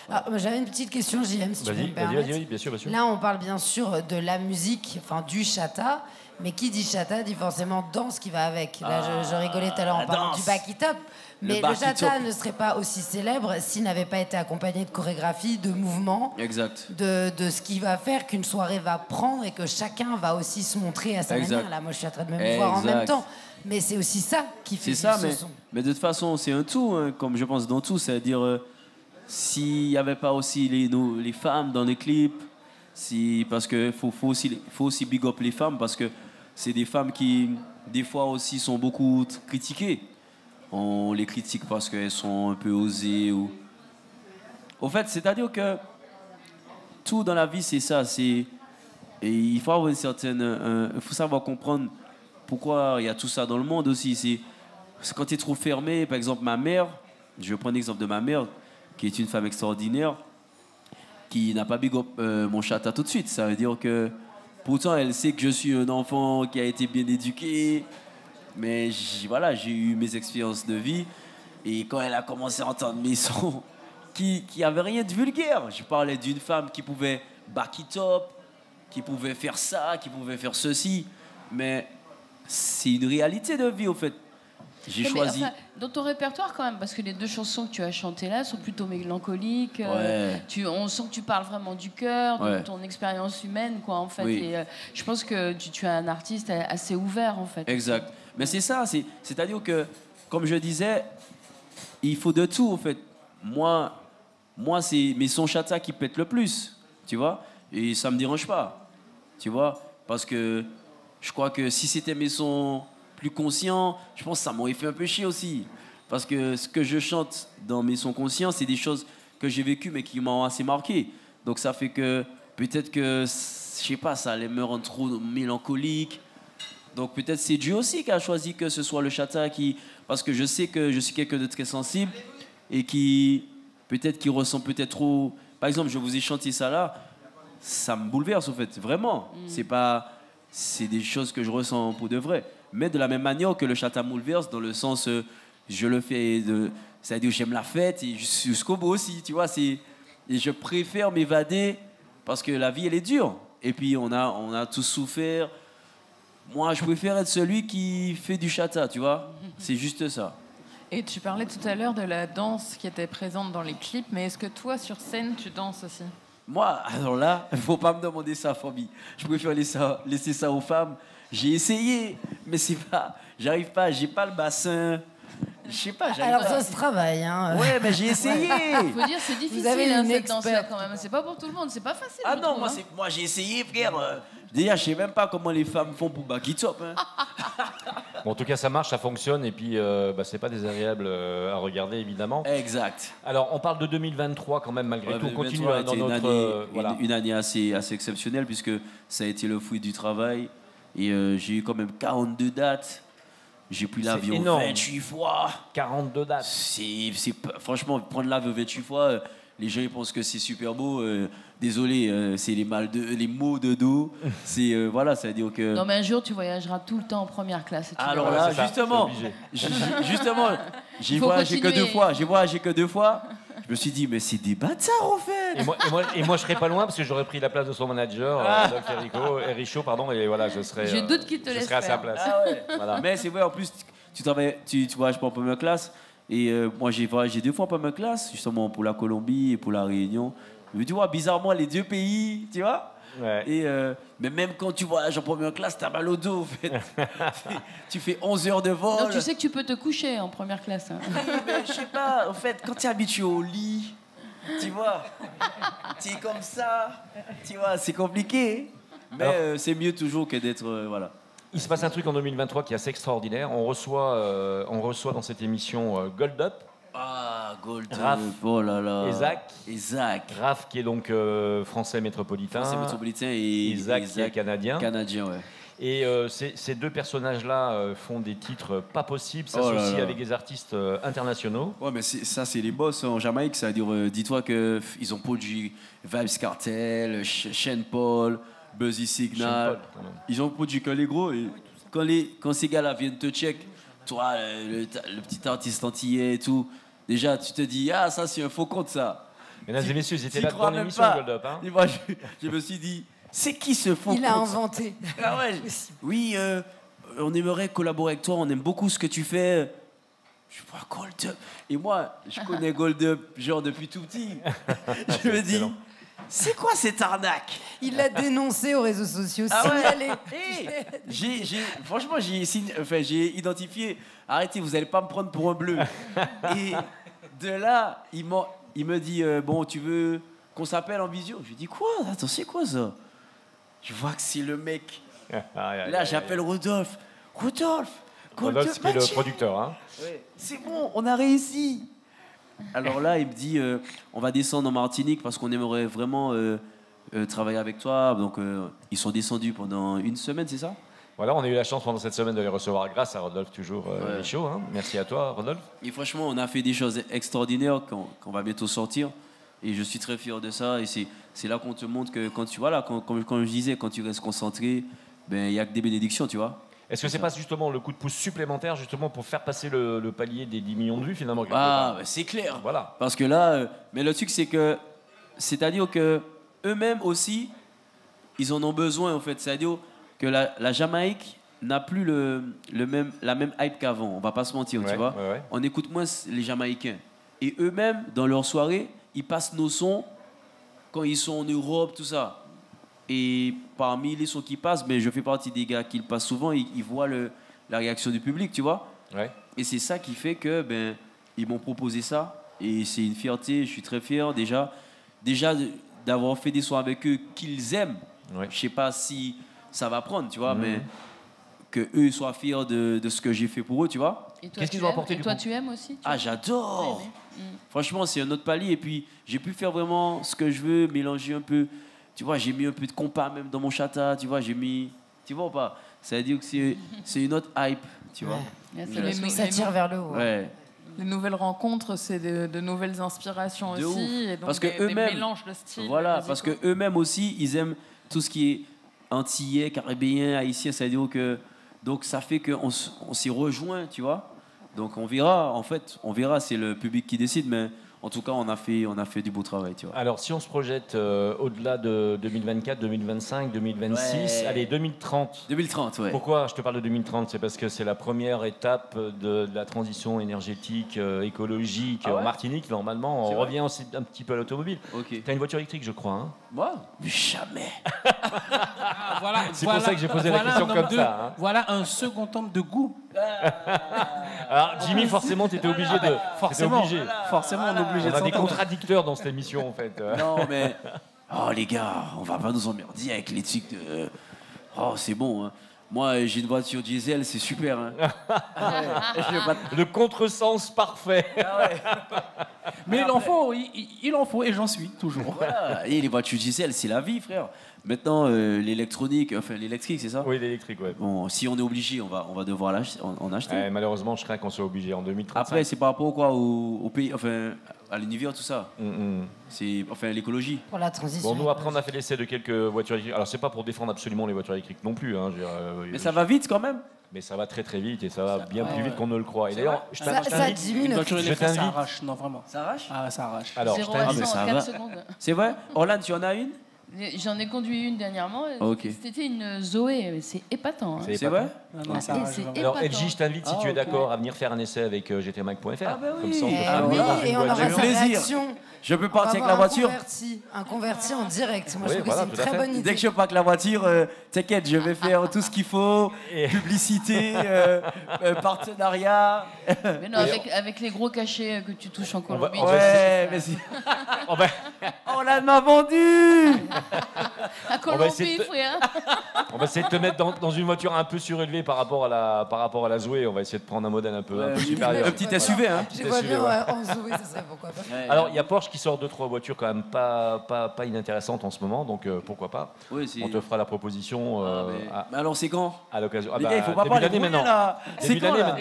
Ah, j'avais une petite question, JM, si tu peux me permettre. Vas-y, bien sûr, bien sûr. Là, on parle bien sûr de la musique, enfin du chata, mais qui dit chata dit forcément danse qui va avec. Là, je rigolais tout à l'heure en parlant du back it up, mais le chata ne serait pas aussi célèbre s'il n'avait pas été accompagné de chorégraphie, de mouvements, exact. de ce qui va faire qu'une soirée va prendre et que chacun va aussi se montrer à sa manière. Là, moi, je suis en train de me voir en même temps. Mais c'est aussi ça qui fait ça, ce son. Mais de toute façon, c'est un tout, hein, comme je pense dans tout, c'est-à-dire... s'il n'y avait pas aussi les femmes dans les clips, parce qu'il faut aussi big up les femmes, parce que c'est des femmes qui, des fois aussi, sont beaucoup critiquées. On les critique parce qu'elles sont un peu osées. Au fait, c'est-à-dire que tout dans la vie, c'est ça. Et il faut avoir une certaine... il faut savoir comprendre pourquoi il y a tout ça dans le monde aussi. C'est quand tu es trop fermé, par exemple, ma mère, je vais prendre l'exemple de ma mère, qui est une femme extraordinaire, qui n'a pas big up mon chata tout de suite. Ça veut dire que, pourtant, elle sait que je suis un enfant qui a été bien éduqué, mais j'ai eu mes expériences de vie, et quand elle a commencé à entendre mes sons, qui n'avaient rien de vulgaire, je parlais d'une femme qui pouvait back it up, qui pouvait faire ça, qui pouvait faire ceci, mais c'est une réalité de vie, au fait. J'ai choisi. Enfin, dans ton répertoire quand même, parce que les deux chansons que tu as chantées là sont plutôt mélancoliques. On sent que tu parles vraiment du cœur, de ton expérience humaine, quoi, en fait. Oui. Et je pense que tu es un artiste assez ouvert, en fait. Exact. Mais c'est ça, c'est-à-dire que, comme je disais, il faut de tout, en fait. Moi c'est mes sons chata qui pètent le plus, tu vois, et ça me dérange pas, tu vois, parce que je crois que si c'était mes sons plus conscient, je pense que ça m'aurait fait un peu chier aussi. Parce que ce que je chante dans mes sons conscients, c'est des choses que j'ai vécues mais qui m'ont assez marqué. Donc ça fait que peut-être que, je sais pas, ça allait me rendre trop mélancolique. Donc peut-être c'est Dieu aussi qui a choisi que ce soit le chata qui... Parce que je sais que je suis quelqu'un de très sensible et qui ressent peut-être trop... Par exemple, je vous ai chanté ça là, ça me bouleverse en fait, vraiment. C'est des choses que je ressens pour de vrai. Mais de la même manière que le chata me bouleverse, dans le sens, je le fais, c'est-à-dire j'aime la fête, et jusqu'au bout aussi, tu vois. Et je préfère m'évader, parce que la vie, elle est dure. Et puis, on a tous souffert. Moi, je préfère être celui qui fait du chata, tu vois. C'est juste ça. Et tu parlais tout à l'heure de la danse qui était présente dans les clips, mais est-ce que toi, sur scène, tu danses aussi ? Moi, alors là, il ne faut pas me demander ça, Fabi. Je préfère laisser ça aux femmes. J'ai essayé, mais j'arrive pas, j'ai pas le bassin. Je sais pas, j'arrive Alors pas. ça se travaille, hein. Ouais, mais j'ai essayé. Il faut dire, c'est difficile, cette danse-là, quand même. C'est pas pour tout le monde, c'est pas facile. Ah non, moi j'ai essayé, frère. Déjà, je sais même pas comment les femmes font pour back it up. Hein. Bon, en tout cas, ça marche, ça fonctionne, et puis c'est pas désagréable à regarder, évidemment. Exact. Alors, on parle de 2023 quand même, malgré tout. On continue dans notre... une année assez exceptionnelle, puisque ça a été le fruit du travail. Et j'ai eu quand même 42 dates. J'ai pris l'avion 28 fois. 42 dates. Franchement, prendre l'avion 28 fois, les gens ils pensent que c'est super beau. Désolé, c'est les maux de dos. Voilà, ça veut dire que... Non, mais un jour, tu voyageras tout le temps en première classe. Alors là, justement, j'ai voyagé que 2 fois. Je me suis dit, mais c'est des bâtards, en fait. Et moi, je serais pas loin parce que j'aurais pris la place de son manager, Doc Erichaud, pardon, et voilà, je serais. Je doute qu'il te laisse faire. À sa place. Ah ouais. Voilà. Mais c'est vrai, en plus, tu voyages pas en première classe. Et moi, j'ai voyagé 2 fois en première classe, justement pour la Colombie et pour la Réunion. Mais tu vois, bizarrement, les 2 pays, tu vois. Ouais. Mais même quand tu voyages en première classe, t'as mal au dos, en fait. Tu fais 11 heures de vol. Donc tu sais que tu peux te coucher en première classe. Hein. Mais je sais pas, en fait, quand tu es habitué au lit, tu vois, tu es comme ça, tu vois, c'est compliqué. Mais c'est mieux toujours que d'être... voilà. Il se passe un truc en 2023 qui est assez extraordinaire. On reçoit dans cette émission Gold Up. Ah, Gold Raph, oh là là. Isaac. Raph qui est donc français métropolitain. Français métropolitain et Isaac qui est canadien. Canadien, ouais. Et ces deux personnages-là font des titres pas possibles, s'associent avec des artistes internationaux. Ouais, mais ça, c'est les boss en Jamaïque. C'est-à-dire, dis-toi qu'ils ont produit Vybz Kartel, Sean Paul, Buzzy Signal. Ils ont produit que les gros. Et quand ces gars-là viennent te check, toi, le petit artiste antillais et tout, déjà, tu te dis, ah, ça, c'est un faux compte, ça. Mesdames et messieurs, ils étaient là dans l'émission Gold Up. Hein. Et moi, je me suis dit, c'est qui ce faux compte? Il a inventé. Ah ouais. Oui, on aimerait collaborer avec toi, on aime beaucoup ce que tu fais. Je vois Gold Up. Et moi, je connais Gold Up, genre, depuis tout petit. Je me dis, c'est quoi cette arnaque? Il l'a dénoncé aux réseaux sociaux, signalé. Franchement, j'ai identifié. Arrêtez, vous n'allez pas me prendre pour un bleu. Et de là, il me dit, bon, tu veux qu'on s'appelle en visio? Je lui dis, quoi? Attends, c'est quoi ça? Je vois que c'est le mec. Là, j'appelle Rodolphe. Rodolphe, qui est le producteur. Hein. Ouais. C'est bon, on a réussi. Alors là, il me dit, on va descendre en Martinique parce qu'on aimerait vraiment travailler avec toi. Donc, ils sont descendus pendant une semaine, c'est ça? Voilà, on a eu la chance pendant cette semaine de les recevoir grâce à Rodolphe, toujours les shows. Hein. Merci à toi, Rodolphe. Et franchement, on a fait des choses extraordinaires qu'on va bientôt sortir. Et je suis très fier de ça. Et c'est là qu'on te montre que quand tu comme je disais, quand tu restes concentré, ben il y a que des bénédictions, tu vois. Est-ce que c'est pas justement le coup de pouce supplémentaire justement pour faire passer le palier des 10 millions de vues finalement? Ah, ben c'est clair. Voilà. Parce que là, mais le truc c'est-à-dire que eux-mêmes aussi, ils en ont besoin en fait. C'est-à-dire que la Jamaïque n'a plus la même hype qu'avant. On va pas se mentir, tu vois. Ouais. On écoute moins les Jamaïcains. Et eux-mêmes, dans leurs soirées, ils passent nos sons quand ils sont en Europe, tout ça. Et parmi les sons qui passent, je fais partie des gars qui le passent souvent, ils voient la réaction du public, tu vois. Ouais. Et c'est ça qui fait que ils m'ont proposé ça. Et c'est une fierté, je suis très fier déjà d'avoir fait des sons avec eux qu'ils aiment. Ouais. Je sais pas si ça va prendre, tu vois, mais que eux soient fiers de ce que j'ai fait pour eux, tu vois. Qu'est-ce qu'ils ont apporté du coup? Tu aimes aussi? J'adore. Franchement, c'est un autre palier. Et puis, j'ai pu faire vraiment ce que je veux, mélanger un peu. Tu vois, j'ai mis un peu de compas même dans mon chata. Tu vois, j'ai mis. Tu vois ou pas? Ça veut dire que c'est une autre hype, tu vois. Ça tire vers le haut. Ouais. Les nouvelles rencontres, c'est de nouvelles inspirations De aussi. ouf. Et donc parce que des eux-mêmes, mélanges de styles. voilà, parce que eux-mêmes aussi, ils aiment tout ce qui est antillais, caribéen, haïtien. Ça veut dire que donc ça fait qu'on s'y rejoint, tu vois. Donc on verra, c'est le public qui décide, mais en tout cas on a fait du beau travail, tu vois. Alors si on se projette au-delà de 2024, 2025, 2026, Ouais. allez 2030. 2030, ouais. Pourquoi je te parle de 2030? C'est parce que c'est la première étape de la transition énergétique, écologique en Martinique. Normalement, on revient aussi un petit peu à l'automobile. Ok. T'as une voiture électrique, je crois. Hein? Moi? Jamais. C'est pour ça que j'ai posé la question comme ça. Hein. Voilà un second homme de goût. Alors Jimmy, forcément, t'étais obligé de. Forcément, Obligé. forcément, on est obligé On de a des s'entendre. contradicteurs dans cette émission, en fait. Non, mais. Oh, les gars, on va pas nous emmerder avec les trucs de. Oh, c'est bon, hein. Moi, j'ai une voiture diesel, c'est super. Hein. Je vais pas Le contresens parfait. Mais il en faut, et j'en suis toujours. Voilà. Et les voitures diesel, c'est la vie, frère. Maintenant, l'électrique, c'est ça? Oui, l'électrique, ouais. Bon, si on est obligé, on va devoir en acheter. Malheureusement, je crains qu'on soit obligé en 2035. Après, c'est par rapport au pays, enfin, à l'univers, tout ça. C'est, l'écologie. Pour la transition. Bon, nous, après, on a fait l'essai de quelques voitures électriques. Alors, c'est pas pour défendre absolument les voitures électriques non plus. Hein, Mais ça va vite quand même. Mais ça va très très vite et ça va bien plus vite qu'on ne le croit. Et d'ailleurs, je Ça t'invite. diminue. Une voiture électrique, ça t'invite. arrache. Non, vraiment. Ça arrache? Ah, ça arrache. Alors, je 0 à t'invite. 100 ça en va. 4 secondes. C'est vrai? Orlane, tu en as une? J'en ai conduit une dernièrement. Ok. C'était une Zoé. C'est épatant. Hein. C'est C'est vrai? Non, non, ça Et arrache. c'est vraiment. Alors, épatant. LG, je t'invite, si Ah, tu es ok. d'accord, à venir faire un essai avec gtmac.fr. Ah, bah oui. Comme ça, on peut Eh faire oui, dans une et on aura voiture. sa Plaisir. réaction. Je peux On va partir avec la avoir voiture? Un converti en direct. Moi, Oui, je trouve voilà, que tout c'est à une très fait. bonne idée. Dès que je parle la voiture, t'inquiète, je vais faire tout ce qu'il faut. Et- Publicité, partenariat. Mais non, avec les gros cachets que tu touches en Colombie. on va Ouais, mais si. On va, Orlane m'a vendu! À on va essayer Colombie, de- frère. on va essayer de te mettre dans une voiture un peu surélevée diminuer par rapport à la Zoé. On va essayer de prendre un modèle un peu supérieur. Un petit SUV, hein. Je vois bien en Zoé, ça serait pourquoi pas. Alors, il y a Porsche qui sort 2-3 voitures quand même pas inintéressantes en ce moment, donc pourquoi pas. Oui, on te fera la proposition mais alors, c'est quand? À l'occasion. Les gars, il faut pas parler d'année maintenant. C'est quand, là?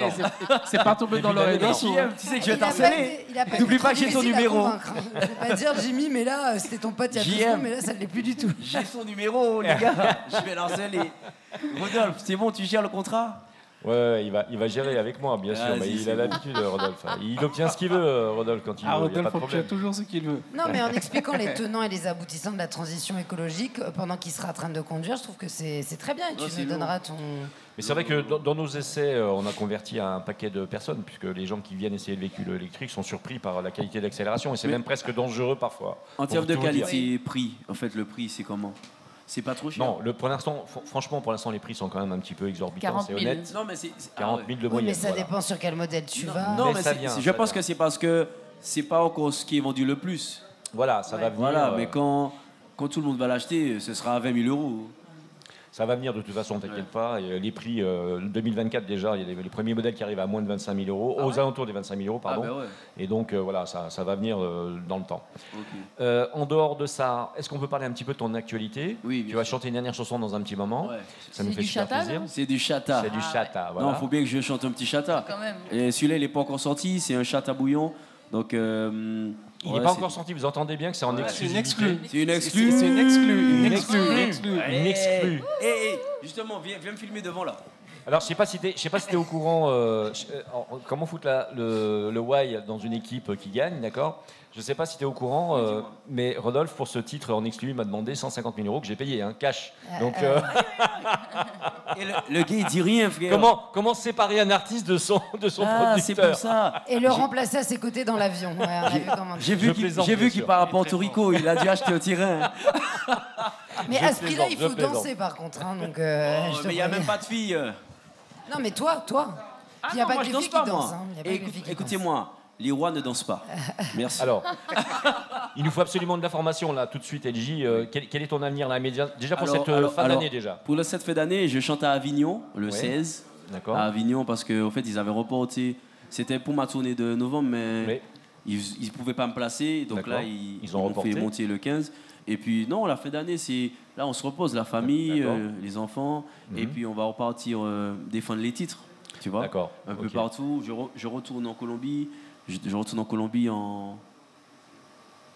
C'est pas tombé dans l'oreille d'un sourd. Tu sais que je vais t'harceler. N'oublie pas que j'ai ton numéro. Je vais pas dire, Jimmy, mais là, c'était ton pote il y a 2 secondes, mais là, ça ne l'est plus du tout. J'ai son numéro, les gars. Je vais l'harceler. Rodolphe, c'est bon, tu gères le contrat? Ouais, il va gérer avec moi, bien sûr. Mais il a l'habitude, Rodolphe. Il obtient ce qu'il veut, Rodolphe, quand il veut. Rodolphe obtient toujours ce qu'il veut. Non, mais en expliquant les tenants et les aboutissants de la transition écologique pendant qu'il sera en train de conduire, je trouve que c'est très bien. Et tu nous donneras ton... Mais c'est vrai que dans nos essais, on a converti un paquet de personnes, puisque les gens qui viennent essayer le véhicule électrique sont surpris par la qualité d'accélération. Et c'est même presque dangereux parfois. En termes de qualité et prix, en fait, le prix, c'est comment? C'est pas trop cher? Non, pour l'instant, franchement, les prix sont quand même un petit peu exorbitants, c'est honnête. Non, mais c'est 40 000 de moyenne. Oui, mais ça dépend sur quel modèle tu vas. Non, mais je pense que c'est parce que c'est pas encore ce qui est vendu le plus. Voilà, ça va venir. Voilà, mais quand tout le monde va l'acheter, ce sera à 20 000 €. Ça va venir de toute façon, t'inquiète pas. Et les prix, 2024 déjà, il y a les premiers modèles qui arrivent à moins de 25 000 €, aux alentours des 25 000 €, pardon. Et donc voilà, ça va venir dans le temps. Okay. En dehors de ça, est-ce qu'on peut parler un petit peu de ton actualité? Oui. Tu vas chanter une dernière chanson dans un petit moment. Ouais. Ça nous fait super plaisir. C'est du chata. C'est du chata, voilà. Non, il faut bien que je chante un petit chata. Quand même. Et celui-là, il n'est pas encore sorti, c'est un chata bouillon. Donc... il n'est pas encore sorti, vous entendez bien que c'est en exclusivité. C'est une exclue. C'est une exclue. Une exclue. Justement, viens me filmer devant là. Alors, je sais pas si t'es au courant comment foutre le why dans une équipe qui gagne, d'accord? Je sais pas si tu es au courant, mais Rodolphe, pour ce titre en exclu, m'a demandé 150 000 € que j'ai payé, hein, cash. Donc, et le gars, il dit rien, frère. Comment séparer un artiste de son producteur? C'est pour ça. Et le remplacer à ses côtés dans l'avion. Ouais, j'ai vu qu'il part à Porto Rico, il a dû acheter un terrain. Mais à ce prix-là, il faut danser par contre. Hein, donc, mais il n'y a même pas de filles. Non, mais toi. Il n'y a pas que les filles qui dansent. Écoutez-moi, les rois ne dansent pas. Merci. Alors, il nous faut absolument de l'information là, tout de suite, LJ. Quel est ton avenir là, déjà pour cette fin d'année déjà? Pour cette fin d'année, je chante à Avignon le 16. D'accord. À Avignon parce qu'en fait, ils avaient reporté. C'était pour ma tournée de novembre, mais ils ne pouvaient pas me placer. Donc là, ils ont fait monter le 15. Et puis, non, la fin d'année, c'est... Là, on se repose, la famille, les enfants. Et puis, on va repartir défendre les titres, tu vois. D'accord. Un peu partout. Je retourne en Colombie. Je retourne en Colombie en...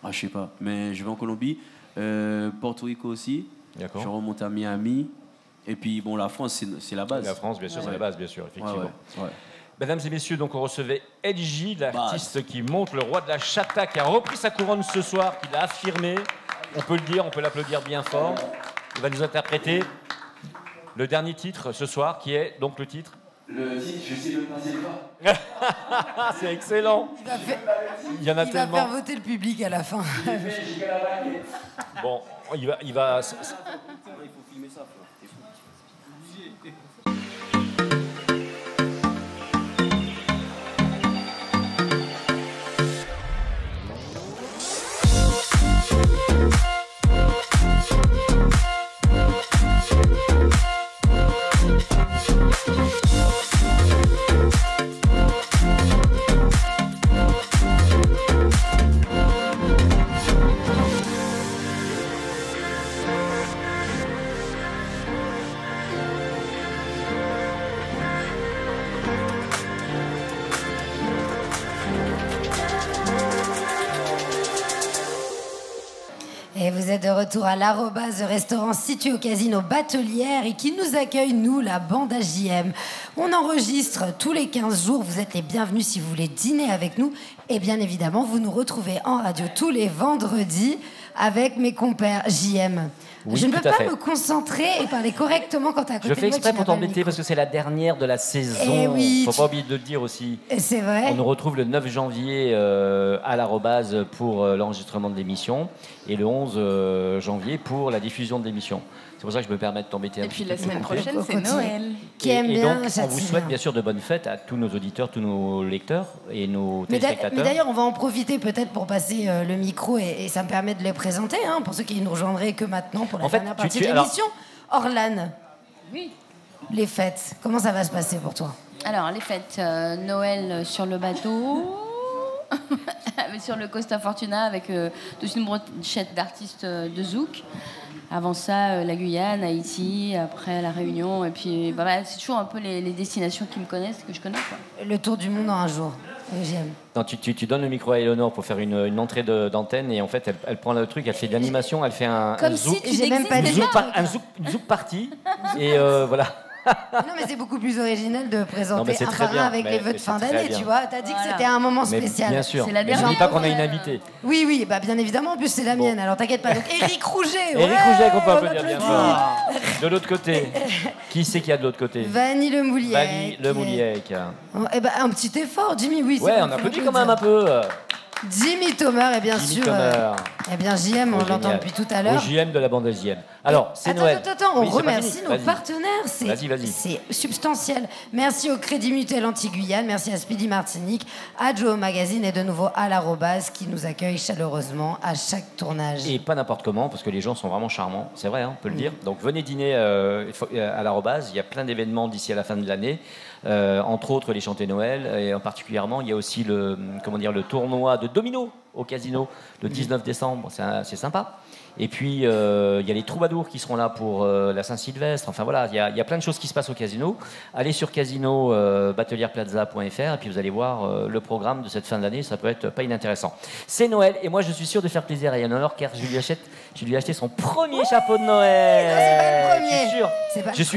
Ah, je sais pas. Mais je vais en Colombie. Porto Rico aussi. D'accord. Je remonte à Miami. Et puis, bon, la France, c'est la base. La France, bien sûr, c'est la base, bien sûr, effectivement. Ouais. Mesdames et messieurs, donc on recevait LJ, l'artiste qui monte, le roi de la chata, qui a repris sa couronne ce soir, qui l'a affirmé. On peut le dire, on peut l'applaudir bien fort. Il va nous interpréter le dernier titre ce soir, qui est donc le titre. Le titre, je sais même pas c'est quoi. C'est excellent. Il y en a tellement. Il va faire voter le public à la fin. Bon, il va. Il faut filmer ça. Et vous êtes de retour à l'Arrobase, restaurant situé au Casino Batelière et qui nous accueille, nous, la bande AJM. On enregistre tous les 15 jours. Vous êtes les bienvenus si vous voulez dîner avec nous. Et bien évidemment, vous nous retrouvez en radio tous les vendredis avec mes compères JM. Oui, je ne peux pas me concentrer et parler correctement quand t'as à côté de moi. Je fais exprès pour t'embêter parce que c'est la dernière de la saison. Eh oui, faut pas oublier de le dire aussi. C'est vrai. On nous retrouve le 9 janvier à l'Arrobase pour l'enregistrement de l'émission et le 11 janvier pour la diffusion de l'émission. C'est pour ça que je me permets de t'embêter un petit peu. Et puis la semaine prochaine, c'est Noël. Qui aime bien, donc, on vous souhaite bien sûr de bonnes fêtes à tous nos auditeurs, tous nos lecteurs et nos téléspectateurs. Mais d'ailleurs, on va en profiter peut-être pour passer le micro et ça me permet de les présenter, hein, pour ceux qui nous rejoindraient que maintenant pour la dernière partie de l'émission. Orlan. Oui. les fêtes, comment ça va se passer pour toi? Alors, les fêtes, Noël sur le bateau, sur le Costa Fortuna avec toute une brochette d'artistes de Zouk. Avant ça, la Guyane, Haïti, après la Réunion. Et puis, c'est toujours un peu les destinations qui me connaissent, que je connais. Quoi. Le tour du monde en un jour. J'aime. Non, tu donnes le micro à Eleonore pour faire une entrée d'antenne et en fait, elle prend le truc, elle fait de l'animation, elle fait un zouk. J'ai même pas dit un zouk party. Et voilà. Non, mais c'est beaucoup plus original de présenter un parrain avec les vœux de fin d'année, tu vois. T'as dit que c'était un moment spécial. Bien sûr. Mais je ne dis pas qu'on a une invitée. Oui, bien évidemment. En plus, c'est la mienne. Alors t'inquiète pas. Donc, Éric Rouget. Éric Rouget, qu'on peut applaudir bien fort. De l'autre côté. Qui c'est qu'il y a de l'autre côté? Vanny Lemouliec. Vanny Lemouliec. Eh ben, un petit effort, Jimmy. Oui. Ouais, on applaudit quand même un peu. Jimmy Thomer, et bien sûr. Eh bien, JM, on l'entend depuis tout à l'heure. Au JM de la bande JM. Alors, c'est Noël. Attends, on remercie nos partenaires. C'est substantiel. Merci au Crédit Mutuel Anti-Guyane, merci à Speedy Martinique, à Joe Magazine et de nouveau à l'Arrobase qui nous accueille chaleureusement à chaque tournage. Et pas n'importe comment, parce que les gens sont vraiment charmants. C'est vrai, on peut le dire. Donc, venez dîner à l'Arrobase. Il y a plein d'événements d'ici à la fin de l'année. Entre autres, les chantés Noël. Et en particulièrement, il y a aussi le tournoi de domino au casino le 19 décembre. C'est sympa. Et puis, il y a les troubadours qui seront là pour la Saint-Sylvestre. Enfin voilà, il y a plein de choses qui se passent au casino. Allez sur casino-batelierplaza.fr et puis vous allez voir le programme de cette fin d'année. Ça peut être pas inintéressant. C'est Noël et moi, je suis sûr de faire plaisir à Eleonore car je lui ai acheté son premier chapeau de Noël. Non, c'est pas le premier.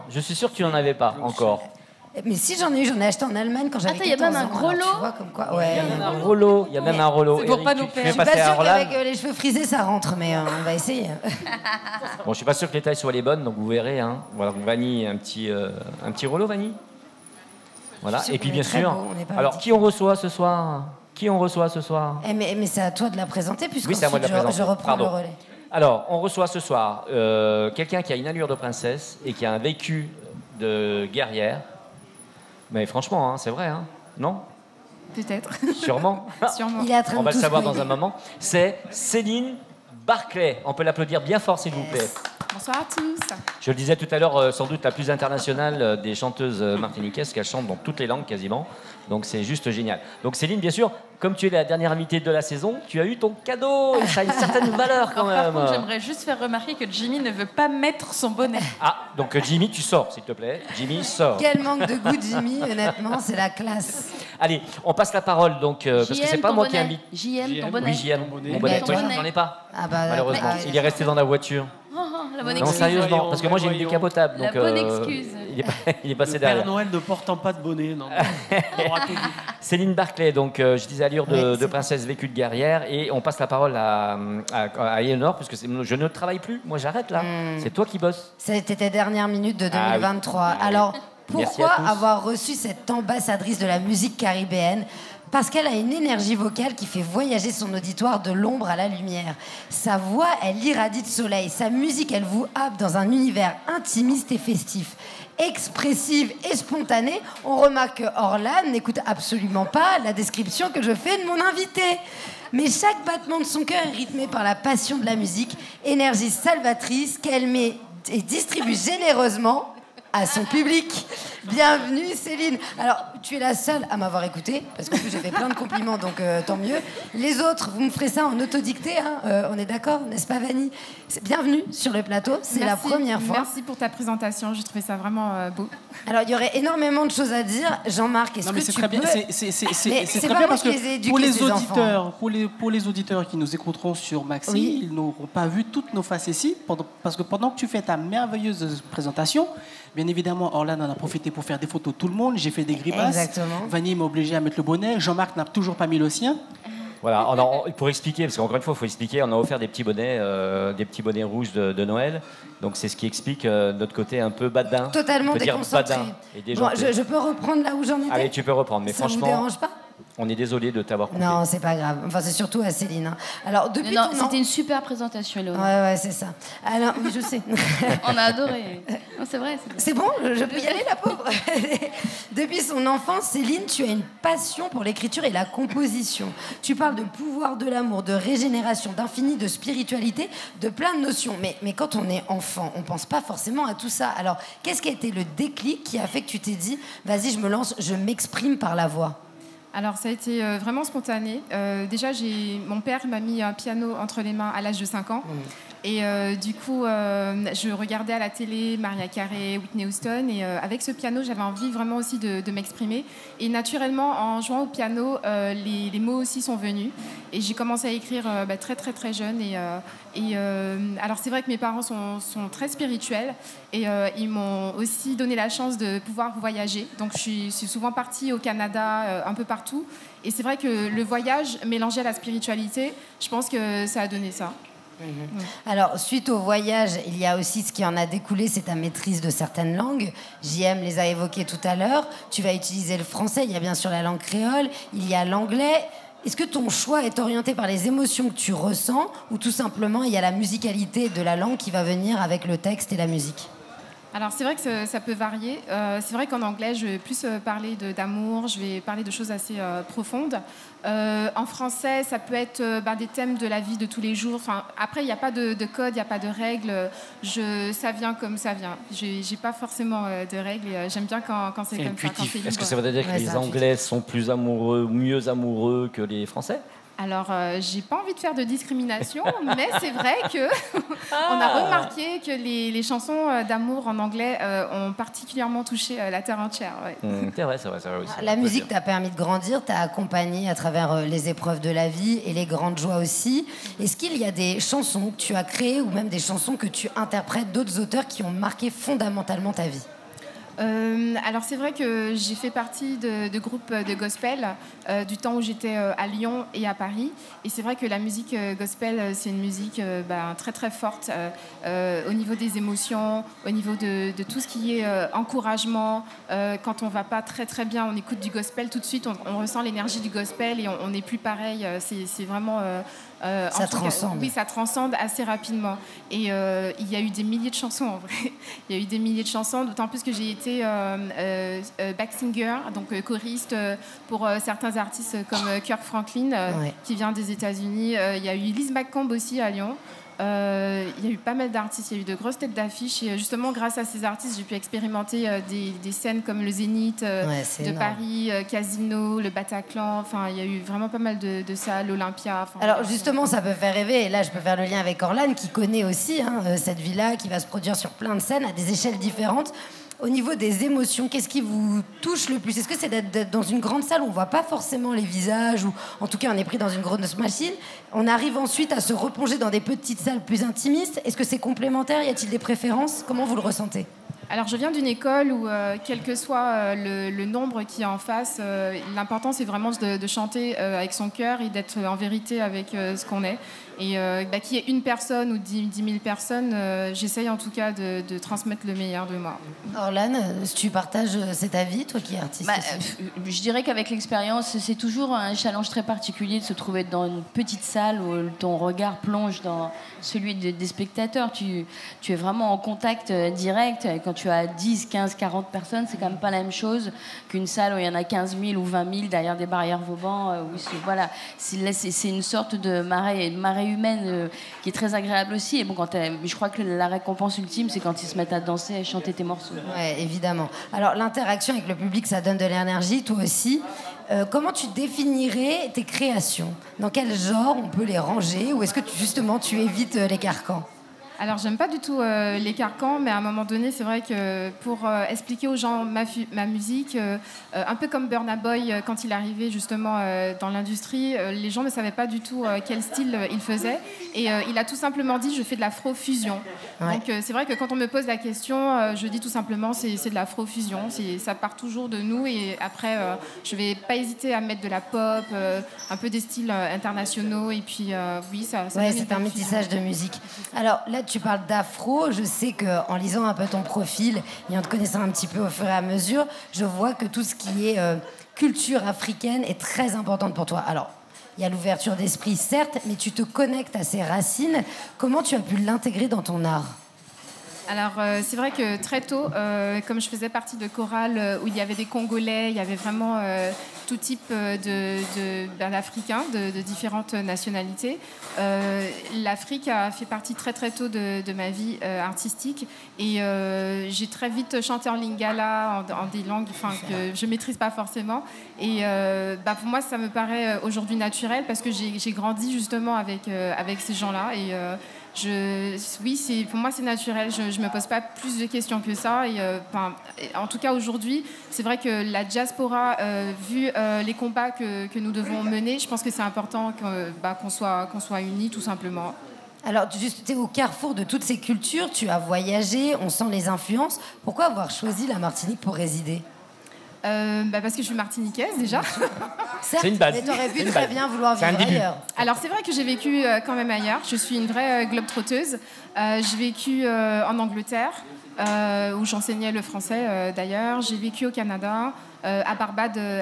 Je suis sûr que tu n'en avais pas encore. Mais si j'en ai acheté en Allemagne quand j'avais 14 ans. Il y a même un gros lot. Tu vois, comme quoi, ouais. Il y a même un rouleau. C'est pour pas nous perdre. Je suis pas sûre qu'avec les cheveux frisés ça rentre, mais on va essayer. Bon, je suis pas sûr que les tailles soient les bonnes, donc vous verrez. Hein. Voilà, Vanny, un petit rouleau, Vanny. Voilà. Et puis bien sûr. Alors, qui on reçoit ce soir? Mais c'est à toi de la présenter puisque oui, c'est à moi de la présenter. Je reprends le relais. Alors, on reçoit ce soir quelqu'un qui a une allure de princesse et qui a un vécu de guerrière. Mais franchement, hein, c'est vrai, hein, non? Peut-être. Sûrement. Il est en train on va le savoir dans un moment. C'est Céline Barclay. On peut l'applaudir bien fort, s'il vous plaît. Bonsoir à tous. Je le disais tout à l'heure, sans doute la plus internationale des chanteuses martiniquaises, qu'elle chante dans toutes les langues quasiment. Donc c'est juste génial. Donc Céline, bien sûr, comme tu es la dernière invitée de la saison, tu as eu ton cadeau. Et ça a une certaine valeur quand même. Par contre, j'aimerais juste faire remarquer que Jimmy ne veut pas mettre son bonnet. Ah, donc Jimmy, tu sors, s'il te plaît. Jimmy, sors. Quel manque de goût, Jimmy, honnêtement, c'est la classe. Allez, on passe la parole, donc, parce que c'est pas moi qui invite. JM, ton bonnet. Oui, JM, mon bonnet. Moi, j'en ai pas, malheureusement. Il est resté dans la voiture. La bonne non, sérieusement, parce que moi j'ai une décapotable. La bonne excuse. Il est passé le derrière. Père Noël ne portant pas de bonnet. Non. Céline Barclay, donc je disais allure de princesse vécue de guerrière, et on passe la parole à Eleonore, parce que je ne travaille plus, moi j'arrête là. C'est toi qui bosses. C'était tes dernières minutes de 2023. Oui. Alors, pourquoi avoir reçu cette ambassadrice de la musique caribéenne? Parce qu'elle a une énergie vocale qui fait voyager son auditoire de l'ombre à la lumière. Sa voix, elle irradie de soleil. Sa musique, elle vous happe dans un univers intimiste et festif. Expressive et spontanée, on remarque que Orlan n'écoute absolument pas la description que je fais de mon invité. Mais chaque battement de son cœur est rythmé par la passion de la musique, énergie salvatrice qu'elle met et distribue généreusement à son public. Bienvenue Céline. Alors, tu es la seule à m'avoir écoutée, parce qu'en plus j'ai fait plein de compliments, donc tant mieux. Les autres, vous me ferez ça en autodictée, hein, on est d'accord, n'est-ce pas Vanny? Bienvenue sur le plateau, c'est la première fois. Merci pour ta présentation, j'ai trouvé ça vraiment beau. Alors, il y aurait énormément de choses à dire. Jean-Marc, est-ce que tu très peux... bien. C'est très bien parce que pour les auditeurs qui nous écouteront sur Maxi, oui. Ils n'auront pas vu toutes nos faces ici, parce que pendant que tu fais ta merveilleuse présentation, bien évidemment, Orlan en a profité pour faire des photos de tout le monde. J'ai fait des grimaces. Exactement. Vanny m'a obligé à mettre le bonnet. Jean-Marc n'a toujours pas mis le sien. Voilà, pour expliquer, parce qu'encore une fois, il faut expliquer, on a offert des petits bonnets rouges de Noël. Donc c'est ce qui explique notre côté un peu badin. Totalement déconcentré. Et bon, je peux reprendre là où j'en étais? Allez, tu peux reprendre, mais ça franchement... Ça vous dérange pas? On est désolé de t'avoir coupé. Non, c'est pas grave. Enfin, c'est surtout à Céline. Hein. Alors, depuis Non, c'était une super présentation, Léo. Ouais, c'est ça. Alors, oui, je sais. On a adoré. Non, c'est vrai. C'est bon, je peux y aller, la pauvre. Depuis son enfance, Céline, tu as une passion pour l'écriture et la composition. Tu parles de pouvoir de l'amour, de régénération, d'infini, de spiritualité, de plein de notions. Mais quand on est enfant, on pense pas forcément à tout ça. Alors, qu'est-ce qui a été le déclic qui a fait que tu t'es dit, vas-y, je me lance, je m'exprime par la voix? Alors, ça a été vraiment spontané. Déjà, mon père m'a mis un piano entre les mains à l'âge de 5 ans. Et du coup, je regardais à la télé Mariah Carey, Whitney Houston. Et avec ce piano, j'avais envie vraiment aussi de m'exprimer. Et naturellement, en jouant au piano, les mots aussi sont venus. Et j'ai commencé à écrire très, très, très jeune. Alors, c'est vrai que mes parents sont très spirituels. Et ils m'ont aussi donné la chance de pouvoir voyager. Donc, je suis souvent partie au Canada, un peu partout. Et c'est vrai que le voyage mélangé à la spiritualité, je pense que ça a donné ça. Alors, suite au voyage, il y a aussi ce qui en a découlé, c'est ta maîtrise de certaines langues. JM les a évoquées tout à l'heure. Tu vas utiliser le français, il y a bien sûr la langue créole, il y a l'anglais. Est-ce que ton choix est orienté par les émotions que tu ressens ou tout simplement il y a la musicalité de la langue qui va venir avec le texte et la musique ? Alors, c'est vrai que ça peut varier. C'est vrai qu'en anglais, je vais plus parler d'amour, je vais parler de choses assez profondes. En français, ça peut être des thèmes de la vie de tous les jours. Enfin, après, il n'y a pas de code, il n'y a pas de règles. Ça vient comme ça vient. J'ai pas forcément de règles. Et, j'aime bien quand c'est comme ça. Est-ce que ça veut dire que les Anglais sont plus amoureux, mieux amoureux que les Français ? Alors, j'ai pas envie de faire de discrimination, mais c'est vrai que on a remarqué que les chansons d'amour en anglais ont particulièrement touché la terre entière. Ouais. C'est vrai aussi. La musique t'a permis de grandir, t'a accompagné à travers les épreuves de la vie et les grandes joies aussi. Est-ce qu'il y a des chansons que tu as créées ou même des chansons que tu interprètes d'autres auteurs qui ont marqué fondamentalement ta vie ? Alors c'est vrai que j'ai fait partie de groupes de gospel du temps où j'étais à Lyon et à Paris, et c'est vrai que la musique gospel c'est une musique très très forte au niveau des émotions, au niveau de tout ce qui est encouragement. Quand on va pas très très bien, on écoute du gospel, tout de suite on ressent l'énergie du gospel et on n'est plus pareil. C'est vraiment ça transcende. Oui, ça transcende assez rapidement. Et il y a eu des milliers de chansons, en vrai. Il y a eu des milliers de chansons, d'autant plus que j'ai été back singer, donc choriste pour certains artistes comme Kirk Franklin, qui vient des États-Unis. Il y a eu Liz McComb aussi à Lyon. Il y a eu pas mal d'artistes, il y a eu de grosses têtes d'affiche et justement grâce à ces artistes j'ai pu expérimenter des scènes comme le Zénith de Paris, Casino, le Bataclan, enfin il y a eu vraiment pas mal de salles, l'Olympia. Alors justement ça peut faire rêver et là je peux faire le lien avec Orlan qui connaît aussi cette villa qui va se produire sur plein de scènes à des échelles différentes. Au niveau des émotions, qu'est-ce qui vous touche le plus ? Est-ce que c'est d'être dans une grande salle où on ne voit pas forcément les visages, ou en tout cas on est pris dans une grosse machine ? On arrive ensuite à se replonger dans des petites salles plus intimistes. Est-ce que c'est complémentaire ? Y a-t-il des préférences ? Comment vous le ressentez ? Alors je viens d'une école où, quel que soit le nombre qui est en face, l'important c'est vraiment de chanter avec son cœur et d'être en vérité avec ce qu'on est. Et qu'il y ait une personne ou 10 000 personnes, j'essaye en tout cas de transmettre le meilleur de moi. Orlan, tu partages cet avis, toi qui es artiste je dirais qu'avec l'expérience, c'est toujours un challenge très particulier de se trouver dans une petite salle où ton regard plonge dans celui des spectateurs. Tu es vraiment en contact direct. Quand tu as 10, 15, 40 personnes, c'est quand même pas la même chose qu'une salle où il y en a 15 000 ou 20 000 derrière des barrières Vauban. Voilà, c'est une sorte de marée humaine qui est très agréable aussi. Et bon, je crois que la récompense ultime, c'est quand ils se mettent à danser et chanter tes morceaux. Ouais, évidemment. Alors, l'interaction avec le public, ça donne de l'énergie, toi aussi. Comment tu définirais tes créations ? Dans quel genre on peut les ranger ? Ou est-ce que justement tu évites les carcans ? Alors, j'aime pas du tout les carcans, mais à un moment donné, c'est vrai que pour expliquer aux gens ma musique, un peu comme Burna Boy, quand il arrivait justement dans l'industrie, les gens ne savaient pas du tout quel style il faisait. Et il a tout simplement dit, je fais de l'afro-fusion. Ouais. Donc, c'est vrai que quand on me pose la question, je dis tout simplement, c'est de l'afro-fusion. Ça part toujours de nous. Et après, je vais pas hésiter à mettre de la pop, un peu des styles internationaux. Et puis, oui, ça ouais, c'est un métissage de musique. Alors, là tu parles d'afro. Je sais qu'en lisant un peu ton profil et en te connaissant un petit peu au fur et à mesure, je vois que tout ce qui est culture africaine est très importante pour toi. Alors, il y a l'ouverture d'esprit, certes, mais tu te connectes à ces racines. Comment tu as pu l'intégrer dans ton art ? Alors, c'est vrai que très tôt, comme je faisais partie de chorale où il y avait des Congolais, il y avait vraiment tout type d'Africains, de différentes nationalités. L'Afrique a fait partie très très tôt de ma vie artistique et j'ai très vite chanté en lingala, en des langues que je ne maîtrise pas forcément. Et pour moi, ça me paraît aujourd'hui naturel parce que j'ai grandi justement avec ces gens-là. Et oui, pour moi, c'est naturel. Je ne me pose pas plus de questions que ça. Et, en tout cas, aujourd'hui, c'est vrai que la diaspora, vu les combats que nous devons mener, je pense que c'est important qu'on soit unis, tout simplement. Alors, tu es au carrefour de toutes ces cultures. Tu as voyagé, on sent les influences. Pourquoi avoir choisi la Martinique pour résider ? Parce que je suis martiniquaise déjà. Certes, c'est une base. Mais tu aurais pu très bien vouloir vivre ailleurs. Alors c'est vrai que j'ai vécu quand même ailleurs. Je suis une vraie globe-trotteuse. J'ai vécu en Angleterre, où j'enseignais le français d'ailleurs. J'ai vécu au Canada, à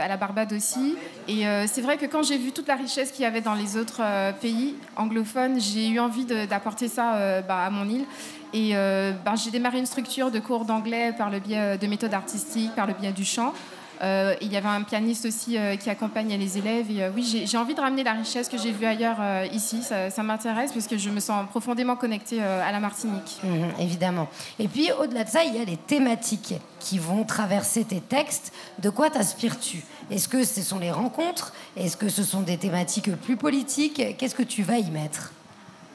la Barbade aussi. Et c'est vrai que quand j'ai vu toute la richesse qu'il y avait dans les autres pays anglophones, j'ai eu envie d'apporter ça à mon île. Et j'ai démarré une structure de cours d'anglais par le biais de méthodes artistiques, par le biais du chant. Il y avait un pianiste aussi qui accompagnait les élèves. Et oui, j'ai envie de ramener la richesse que j'ai vue ailleurs ici. Ça m'intéresse parce que je me sens profondément connectée à la Martinique. Évidemment. Et puis, au-delà de ça, il y a les thématiques qui vont traverser tes textes. De quoi t'inspires-tu ? Est-ce que ce sont les rencontres ? Est-ce que ce sont des thématiques plus politiques ? Qu'est-ce que tu vas y mettre ?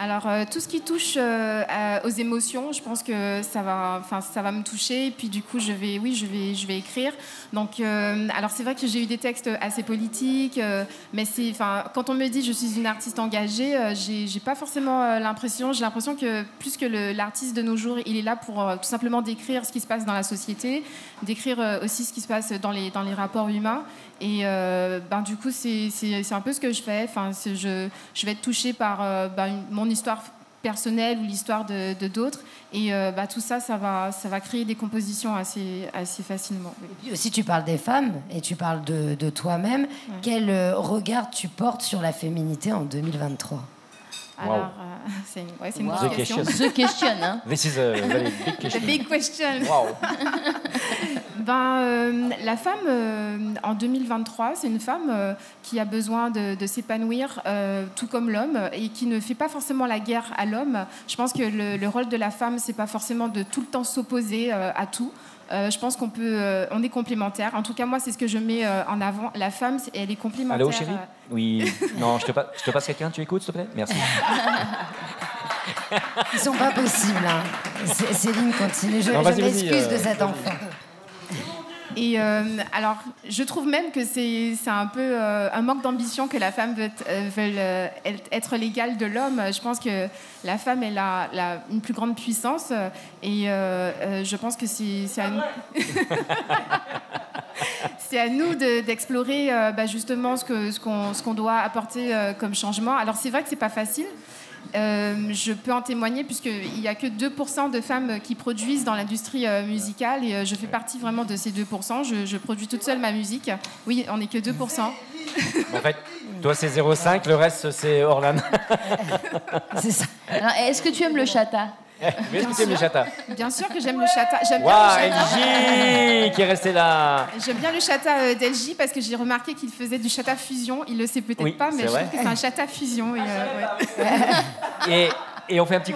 Alors, tout ce qui touche aux émotions, je pense que ça va me toucher. Et puis, du coup, je vais écrire. Donc, alors, c'est vrai que j'ai eu des textes assez politiques, mais quand on me dit je suis une artiste engagée, j'ai pas forcément l'impression. J'ai l'impression que plus que l'artiste de nos jours, il est là pour tout simplement décrire ce qui se passe dans la société, décrire aussi ce qui se passe dans les rapports humains. Et du coup, c'est un peu ce que je fais. Enfin, je vais être touchée par mon histoire personnelle ou l'histoire de d'autres. Et tout ça, ça va créer des compositions assez facilement. Et puis aussi, tu parles des femmes et tu parles de toi-même. Ouais. Quel regard tu portes sur la féminité en 2023 ? Alors, c'est une grosse question. The question, hein. This is a very big question. The big question. Wow. La femme, en 2023, c'est une femme qui a besoin de s'épanouir, tout comme l'homme, et qui ne fait pas forcément la guerre à l'homme. Je pense que le rôle de la femme, c'est pas forcément de tout le temps s'opposer à tout. Je pense on est complémentaires. En tout cas, moi, c'est ce que je mets en avant. La femme, elle est complémentaire. Allô, chérie ? Oui. Non, je te passe quelqu'un. Tu écoutes, s'il te plaît ? Merci. Ils sont pas possibles. Hein. Céline continue. Je m'excuse de cet enfant. Et alors, je trouve même que c'est un peu un manque d'ambition que la femme veuille être l'égale de l'homme. Je pense que la femme, elle a une plus grande puissance et je pense que c'est à nous. C'est à nous d'explorer justement ce qu'on doit apporter comme changement. Alors, c'est vrai que c'est pas facile. Je peux en témoigner puisqu'il n'y a que 2% de femmes qui produisent dans l'industrie musicale et je fais partie vraiment de ces 2%. Je produis toute seule ma musique. Oui, on n'est que 2%. En fait, toi c'est 0,5, le reste c'est Orlan. C'est ça. Alors, est-ce que tu aimes le chata ? Est-ce que tu aimes le chata ? Bien sûr que j'aime le chata. J'aime bien le chata. LJ qui est resté là. J'aime bien le chata d'LJ parce que j'ai remarqué qu'il faisait du chata fusion. Il le sait peut-être pas, mais je trouve que c'est un chata fusion. Et on fait un petit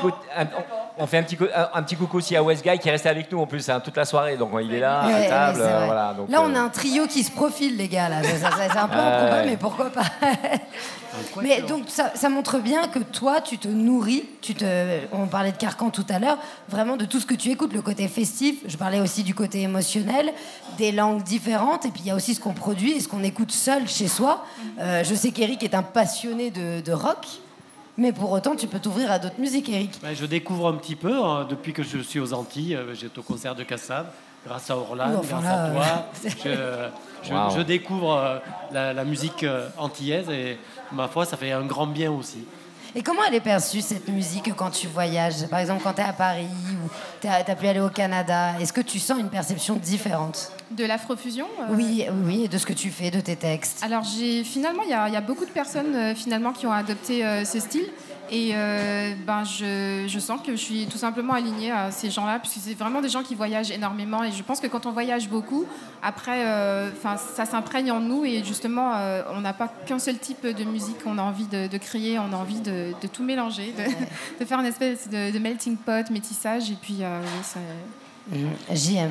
coucou aussi à West Guy qui est resté avec nous en plus toute la soirée. Donc il est là à table. Voilà, donc, là, on a un trio qui se profile, les gars. Là. C'est un peu improbable, mais pourquoi pas. Mais donc ça montre bien que toi, tu te nourris. On parlait de Carcan tout à l'heure, vraiment de tout ce que tu écoutes, le côté festif. Je parlais aussi du côté émotionnel, des langues différentes. Et puis il y a aussi ce qu'on produit et ce qu'on écoute seul chez soi. Je sais qu'Éric est un passionné de rock. Mais pour autant, tu peux t'ouvrir à d'autres musiques, Eric. Je découvre un petit peu. Depuis que je suis aux Antilles, j'étais au concert de Kassav, grâce à Orlan, grâce à toi. Je découvre la musique antillaise et, ma foi, ça fait un grand bien aussi. Et comment elle est perçue, cette musique, quand tu voyages? Par exemple, quand tu es à Paris ou tu as pu aller au Canada, est-ce que tu sens une perception différente? De l'afrofusion Oui, et de ce que tu fais, de tes textes. Alors, finalement, il y a beaucoup de personnes finalement, qui ont adopté ce style. Et je sens que je suis tout simplement alignée à ces gens-là, puisque c'est vraiment des gens qui voyagent énormément. Et je pense que quand on voyage beaucoup, après, ça s'imprègne en nous. Et justement, on n'a pas qu'un seul type de musique qu'on a envie de créer. On a envie de tout mélanger, de faire une espèce de melting pot, métissage. Et puis, JM.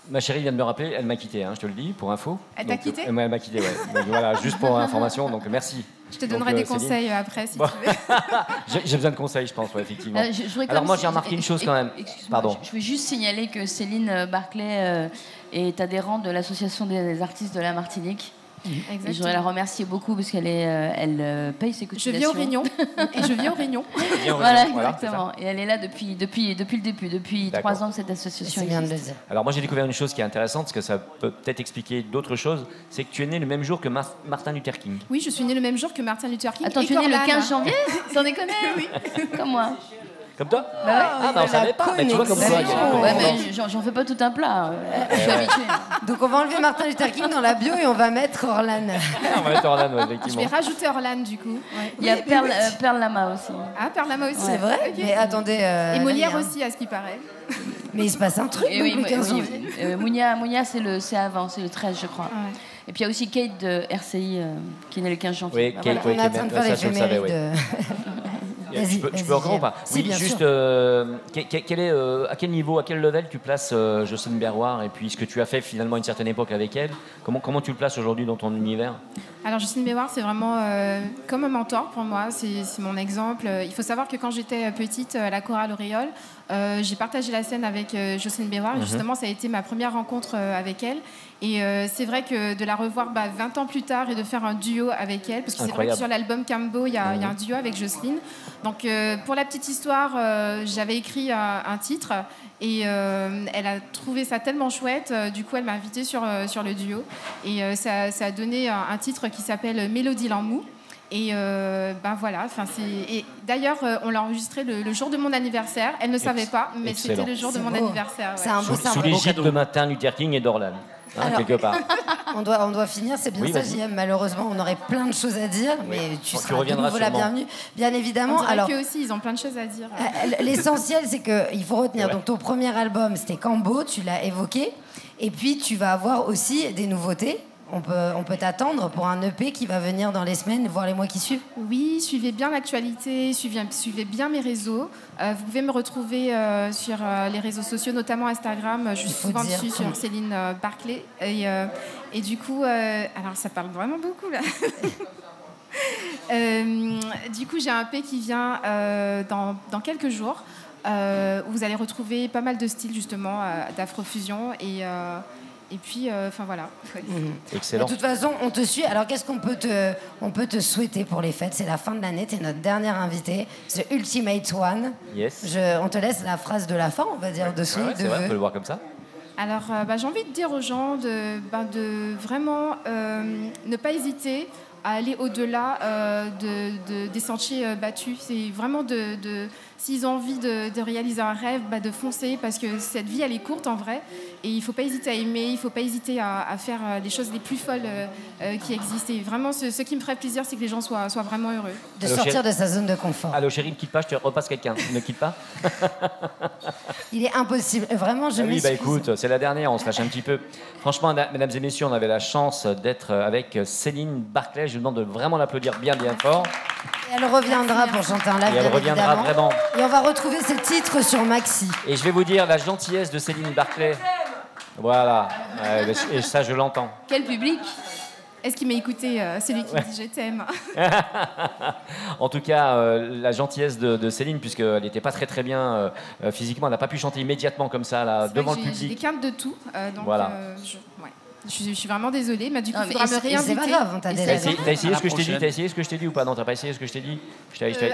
Ma chérie vient de me rappeler, elle m'a quitté, hein, je te le dis, pour info. Elle t'a quitté? Elle m'a quitté, ouais. Donc, voilà, juste pour information, donc merci. Je te donnerai des conseils après, si tu veux. J'ai besoin de conseils, je pense, ouais, effectivement. Alors moi, j'ai remarqué une chose quand même. Pardon. Je veux juste signaler que Céline Barclay est adhérente de l'Association des artistes de la Martinique. Et je voudrais la remercier beaucoup parce qu'elle paye ses cotisations. Je vis au Réunion. Et je vis au Réunion. Voilà, exactement. Et elle est là depuis le début, depuis 3 ans que cette association existe. Alors moi j'ai découvert une chose qui est intéressante, parce que ça peut peut-être expliquer d'autres choses, c'est que tu es né le même jour que Martin Luther King. Oui, je suis née le même jour que Martin Luther King. Attends, tu es né le 15 janvier? Sans déconner? Oui. Comme moi. Comme toi? On savait pas. Mais tu vois comme toi. Ouais, mais j'en fais pas tout un plat. Je suis habituée. Donc on va enlever Martin Luther King dans la bio et on va mettre Orlan. On va mettre Orlan, ouais, effectivement. Je vais rajouter Orlan du coup. Ouais. Il y a Perle Lama aussi. Ah, Perle Lama aussi. C'est vrai? Okay. Mais attendez. Et Molière aussi, à ce qui paraît. Mais il se passe un truc. Et oui, Mounia, c'est avant, c'est le 13, je crois. Ouais. Et puis il y a aussi Kate de RCI qui est née le 15 janvier. Oui, Kate, on est en train de faire l'éphéméride de... Tu peux encore ou pas? Si, bien juste, à quel niveau, à quel level tu places Jocelyne Berroir, et puis ce que tu as fait finalement à une certaine époque avec elle, comment tu le places aujourd'hui dans ton univers? Alors Jocelyne Berroir, c'est vraiment comme un mentor pour moi, c'est mon exemple. Il faut savoir que quand j'étais petite à la chorale Auréole, j'ai partagé la scène avec Jocelyne Berroir, et justement ça a été ma première rencontre avec elle. Et c'est vrai que de la revoir 20 ans plus tard et de faire un duo avec elle, parce que c'est vrai que sur l'album Cambo, il y a un duo avec Jocelyne. Donc pour la petite histoire, j'avais écrit un titre et elle a trouvé ça tellement chouette, du coup elle m'a invitée sur le duo. Et ça a donné un titre qui s'appelle Mélodie Lamou. Et voilà, et d'ailleurs on l'a enregistré le jour de mon anniversaire. Elle ne savait pas, mais c'était le jour de mon anniversaire. Ouais. C'est un beau sous l'égide de Martin Luther King et d'Orlan. Quelque part. on doit finir, c'est bien ça, JM. Malheureusement, on aurait plein de choses à dire, mais tu seras de nouveau la bienvenue. Bien évidemment. Alors qu'eux aussi, ils ont plein de choses à dire. L'essentiel, c'est qu'il faut retenir. Donc, ton premier album, c'était Cambo, tu l'as évoqué. Et puis, tu vas avoir aussi des nouveautés. On peut t'attendre pour un EP qui va venir dans les semaines, voire les mois qui suivent. Oui, suivez bien l'actualité, suivez bien mes réseaux. Vous pouvez me retrouver sur les réseaux sociaux, notamment Instagram. Je suis souvent dessus sur Céline Barclay. Et du coup, alors ça parle vraiment beaucoup là. Du coup, j'ai un EP qui vient dans quelques jours, où vous allez retrouver pas mal de styles justement d'afrofusion et puis, voilà. Excellent. De toute façon, on te suit. Alors, qu'est-ce qu'on peut te souhaiter pour les fêtes? C'est la fin de l'année. Tu es notre dernière invitée. The Ultimate One. Yes. On te laisse la phrase de la fin, on va dire, dessus. C'est vrai, on peut le voir comme ça. Alors, j'ai envie de dire aux gens de vraiment ne pas hésiter à aller au-delà des sentiers battus. C'est vraiment s'ils ont envie de réaliser un rêve, de foncer, parce que cette vie, elle est courte en vrai. Et il ne faut pas hésiter à aimer, il ne faut pas hésiter à faire les choses les plus folles qui existent. Et vraiment, ce qui me ferait plaisir, c'est que les gens soient vraiment heureux. De sortir de sa zone de confort. Allô chérie, ne quitte pas, je te repasse quelqu'un. Ne quitte pas. Il est impossible. Vraiment, je m'excuse. Oui, écoute, c'est la dernière, on se lâche un petit peu. Franchement, mesdames et messieurs, on avait la chance d'être avec Céline Barclay. Je vous demande de vraiment l'applaudir bien fort. Et elle reviendra pour chanter un live. Et elle reviendra vraiment. Et on va retrouver ce titre sur Maxi. Et je vais vous dire la gentillesse de Céline Barclay. Voilà. Et ça, je l'entends. Quel public! Est-ce qu'il m'a écouté? C'est lui qui me dit je t'aime. En tout cas, la gentillesse de Céline, puisqu'elle n'était pas très bien physiquement, elle n'a pas pu chanter immédiatement comme ça, là, devant le public. J'ai des quintes de tout. Donc, voilà. Je suis vraiment désolée, mais du coup, il faudra me réinviter. C'est pas grave, t'as essayé ce que je t'ai dit? T'as essayé ce que je t'ai dit ou pas? Non, t'as pas essayé ce que je t'ai dit?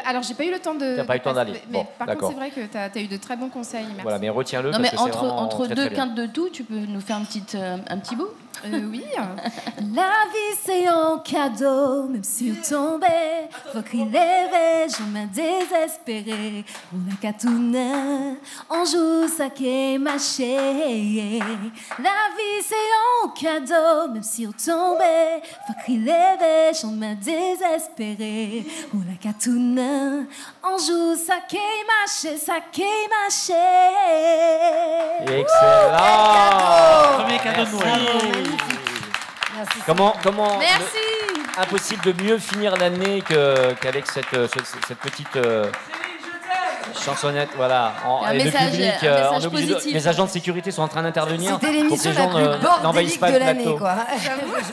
Alors, j'ai pas eu le temps de... T'as pas eu le temps d'aller. Mais par contre, c'est vrai que t'as eu de très bons conseils. Merci. Voilà, mais retiens-le. Non, mais entre deux quintes de tout, tu peux nous faire un petit bout? Oui. La vie c'est un cadeau, même si on tombait, faut qu'il lève, j'en m'a désespéré. On a qu'à tourner, on joue ça qui est mâché. La vie c'est un cadeau, même si on tombait, faut qu'il lève, j'en m'a désespéré. On a qu'à tourner, on joue ça qui est mâché, ça qui est mâché. Excellent. Premier cadeau de Noël. Comment Merci. impossible de mieux finir l'année qu'avec cette petite chansonnette, voilà. Un Et message- le public, un message on est obligé positif. les agents de sécurité sont en train d'intervenir. C'était pour que l'émission les la gens plus n'envahissent bordélique pas de le l'année, plateau. quoi.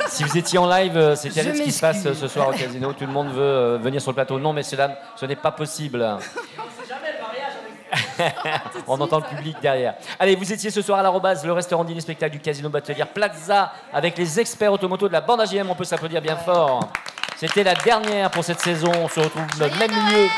Si vous étiez en live, c'est Je terrible ce qui se passe m'excuse. ce soir au casino. Tout le monde veut venir sur le plateau. Non, messieurs, dames, ce n'est pas possible. On entend le public derrière. Allez, vous étiez ce soir à l'Arobase, le restaurant dîner spectacle du Casino Batelière Plaza, avec les experts automoto de la bande AGM. On peut s'applaudir bien fort. C'était la dernière pour cette saison. On se retrouve dans le même lieu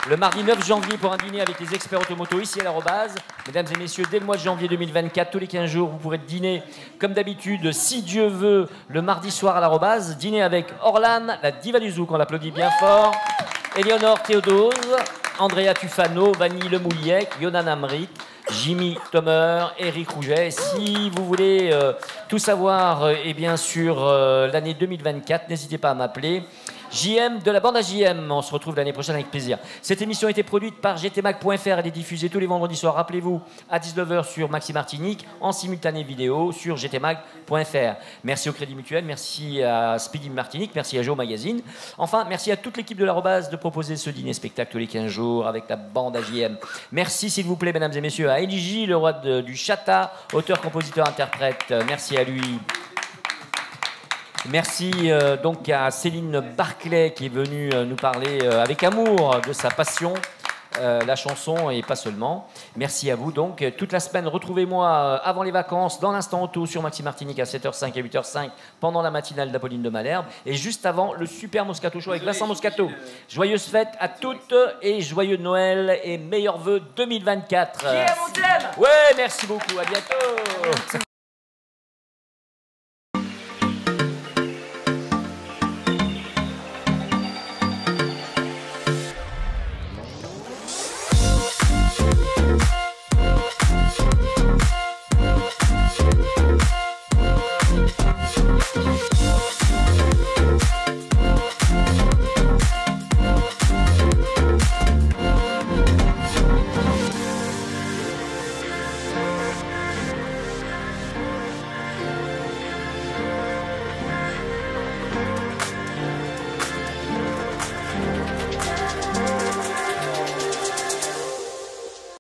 le mardi 9 janvier pour un dîner avec les experts automoto ici à l'Arobase. Mesdames et messieurs, dès le mois de janvier 2024, tous les 15 jours, vous pourrez dîner comme d'habitude, si Dieu veut, le mardi soir à l'Arobase. Dîner avec Orlan, la diva du zouk, on l'applaudit bien fort. Éléonore Théodose, Andrea Tufano, Vanille Lemouliec, Yonan Amrit, Jimmy Tomer, Eric Rouget. Si vous voulez tout savoir et bien sûr l'année 2024, n'hésitez pas à m'appeler. JM de la bande à JM. On se retrouve l'année prochaine avec plaisir. Cette émission a été produite par gtmag.fr. Elle est diffusée tous les vendredis soirs. Rappelez-vous, à 19h sur Maxi Martinique, en simultané vidéo sur gtmag.fr. Merci au Crédit Mutuel, merci à Speedy Martinique, merci à Géo Magazine. Enfin, merci à toute l'équipe de l'Arobase de proposer ce dîner-spectacle tous les 15 jours avec la bande à JM. Merci, s'il vous plaît, mesdames et messieurs, à Eligi, le roi du Chata, auteur, compositeur, interprète. Merci à lui. Merci donc à Céline Barclay qui est venue nous parler avec amour de sa passion, la chanson et pas seulement. Merci à vous donc. Toute la semaine, retrouvez-moi avant les vacances dans l'Instant Auto sur Maxi Martinique à 7h05 et 8h05 pendant la matinale d'Apolline de Malherbe et juste avant le Super Moscato Show avec Vincent Moscato. Joyeuses fêtes à toutes et joyeux Noël et meilleurs vœux 2024. Ouais, merci beaucoup, à bientôt.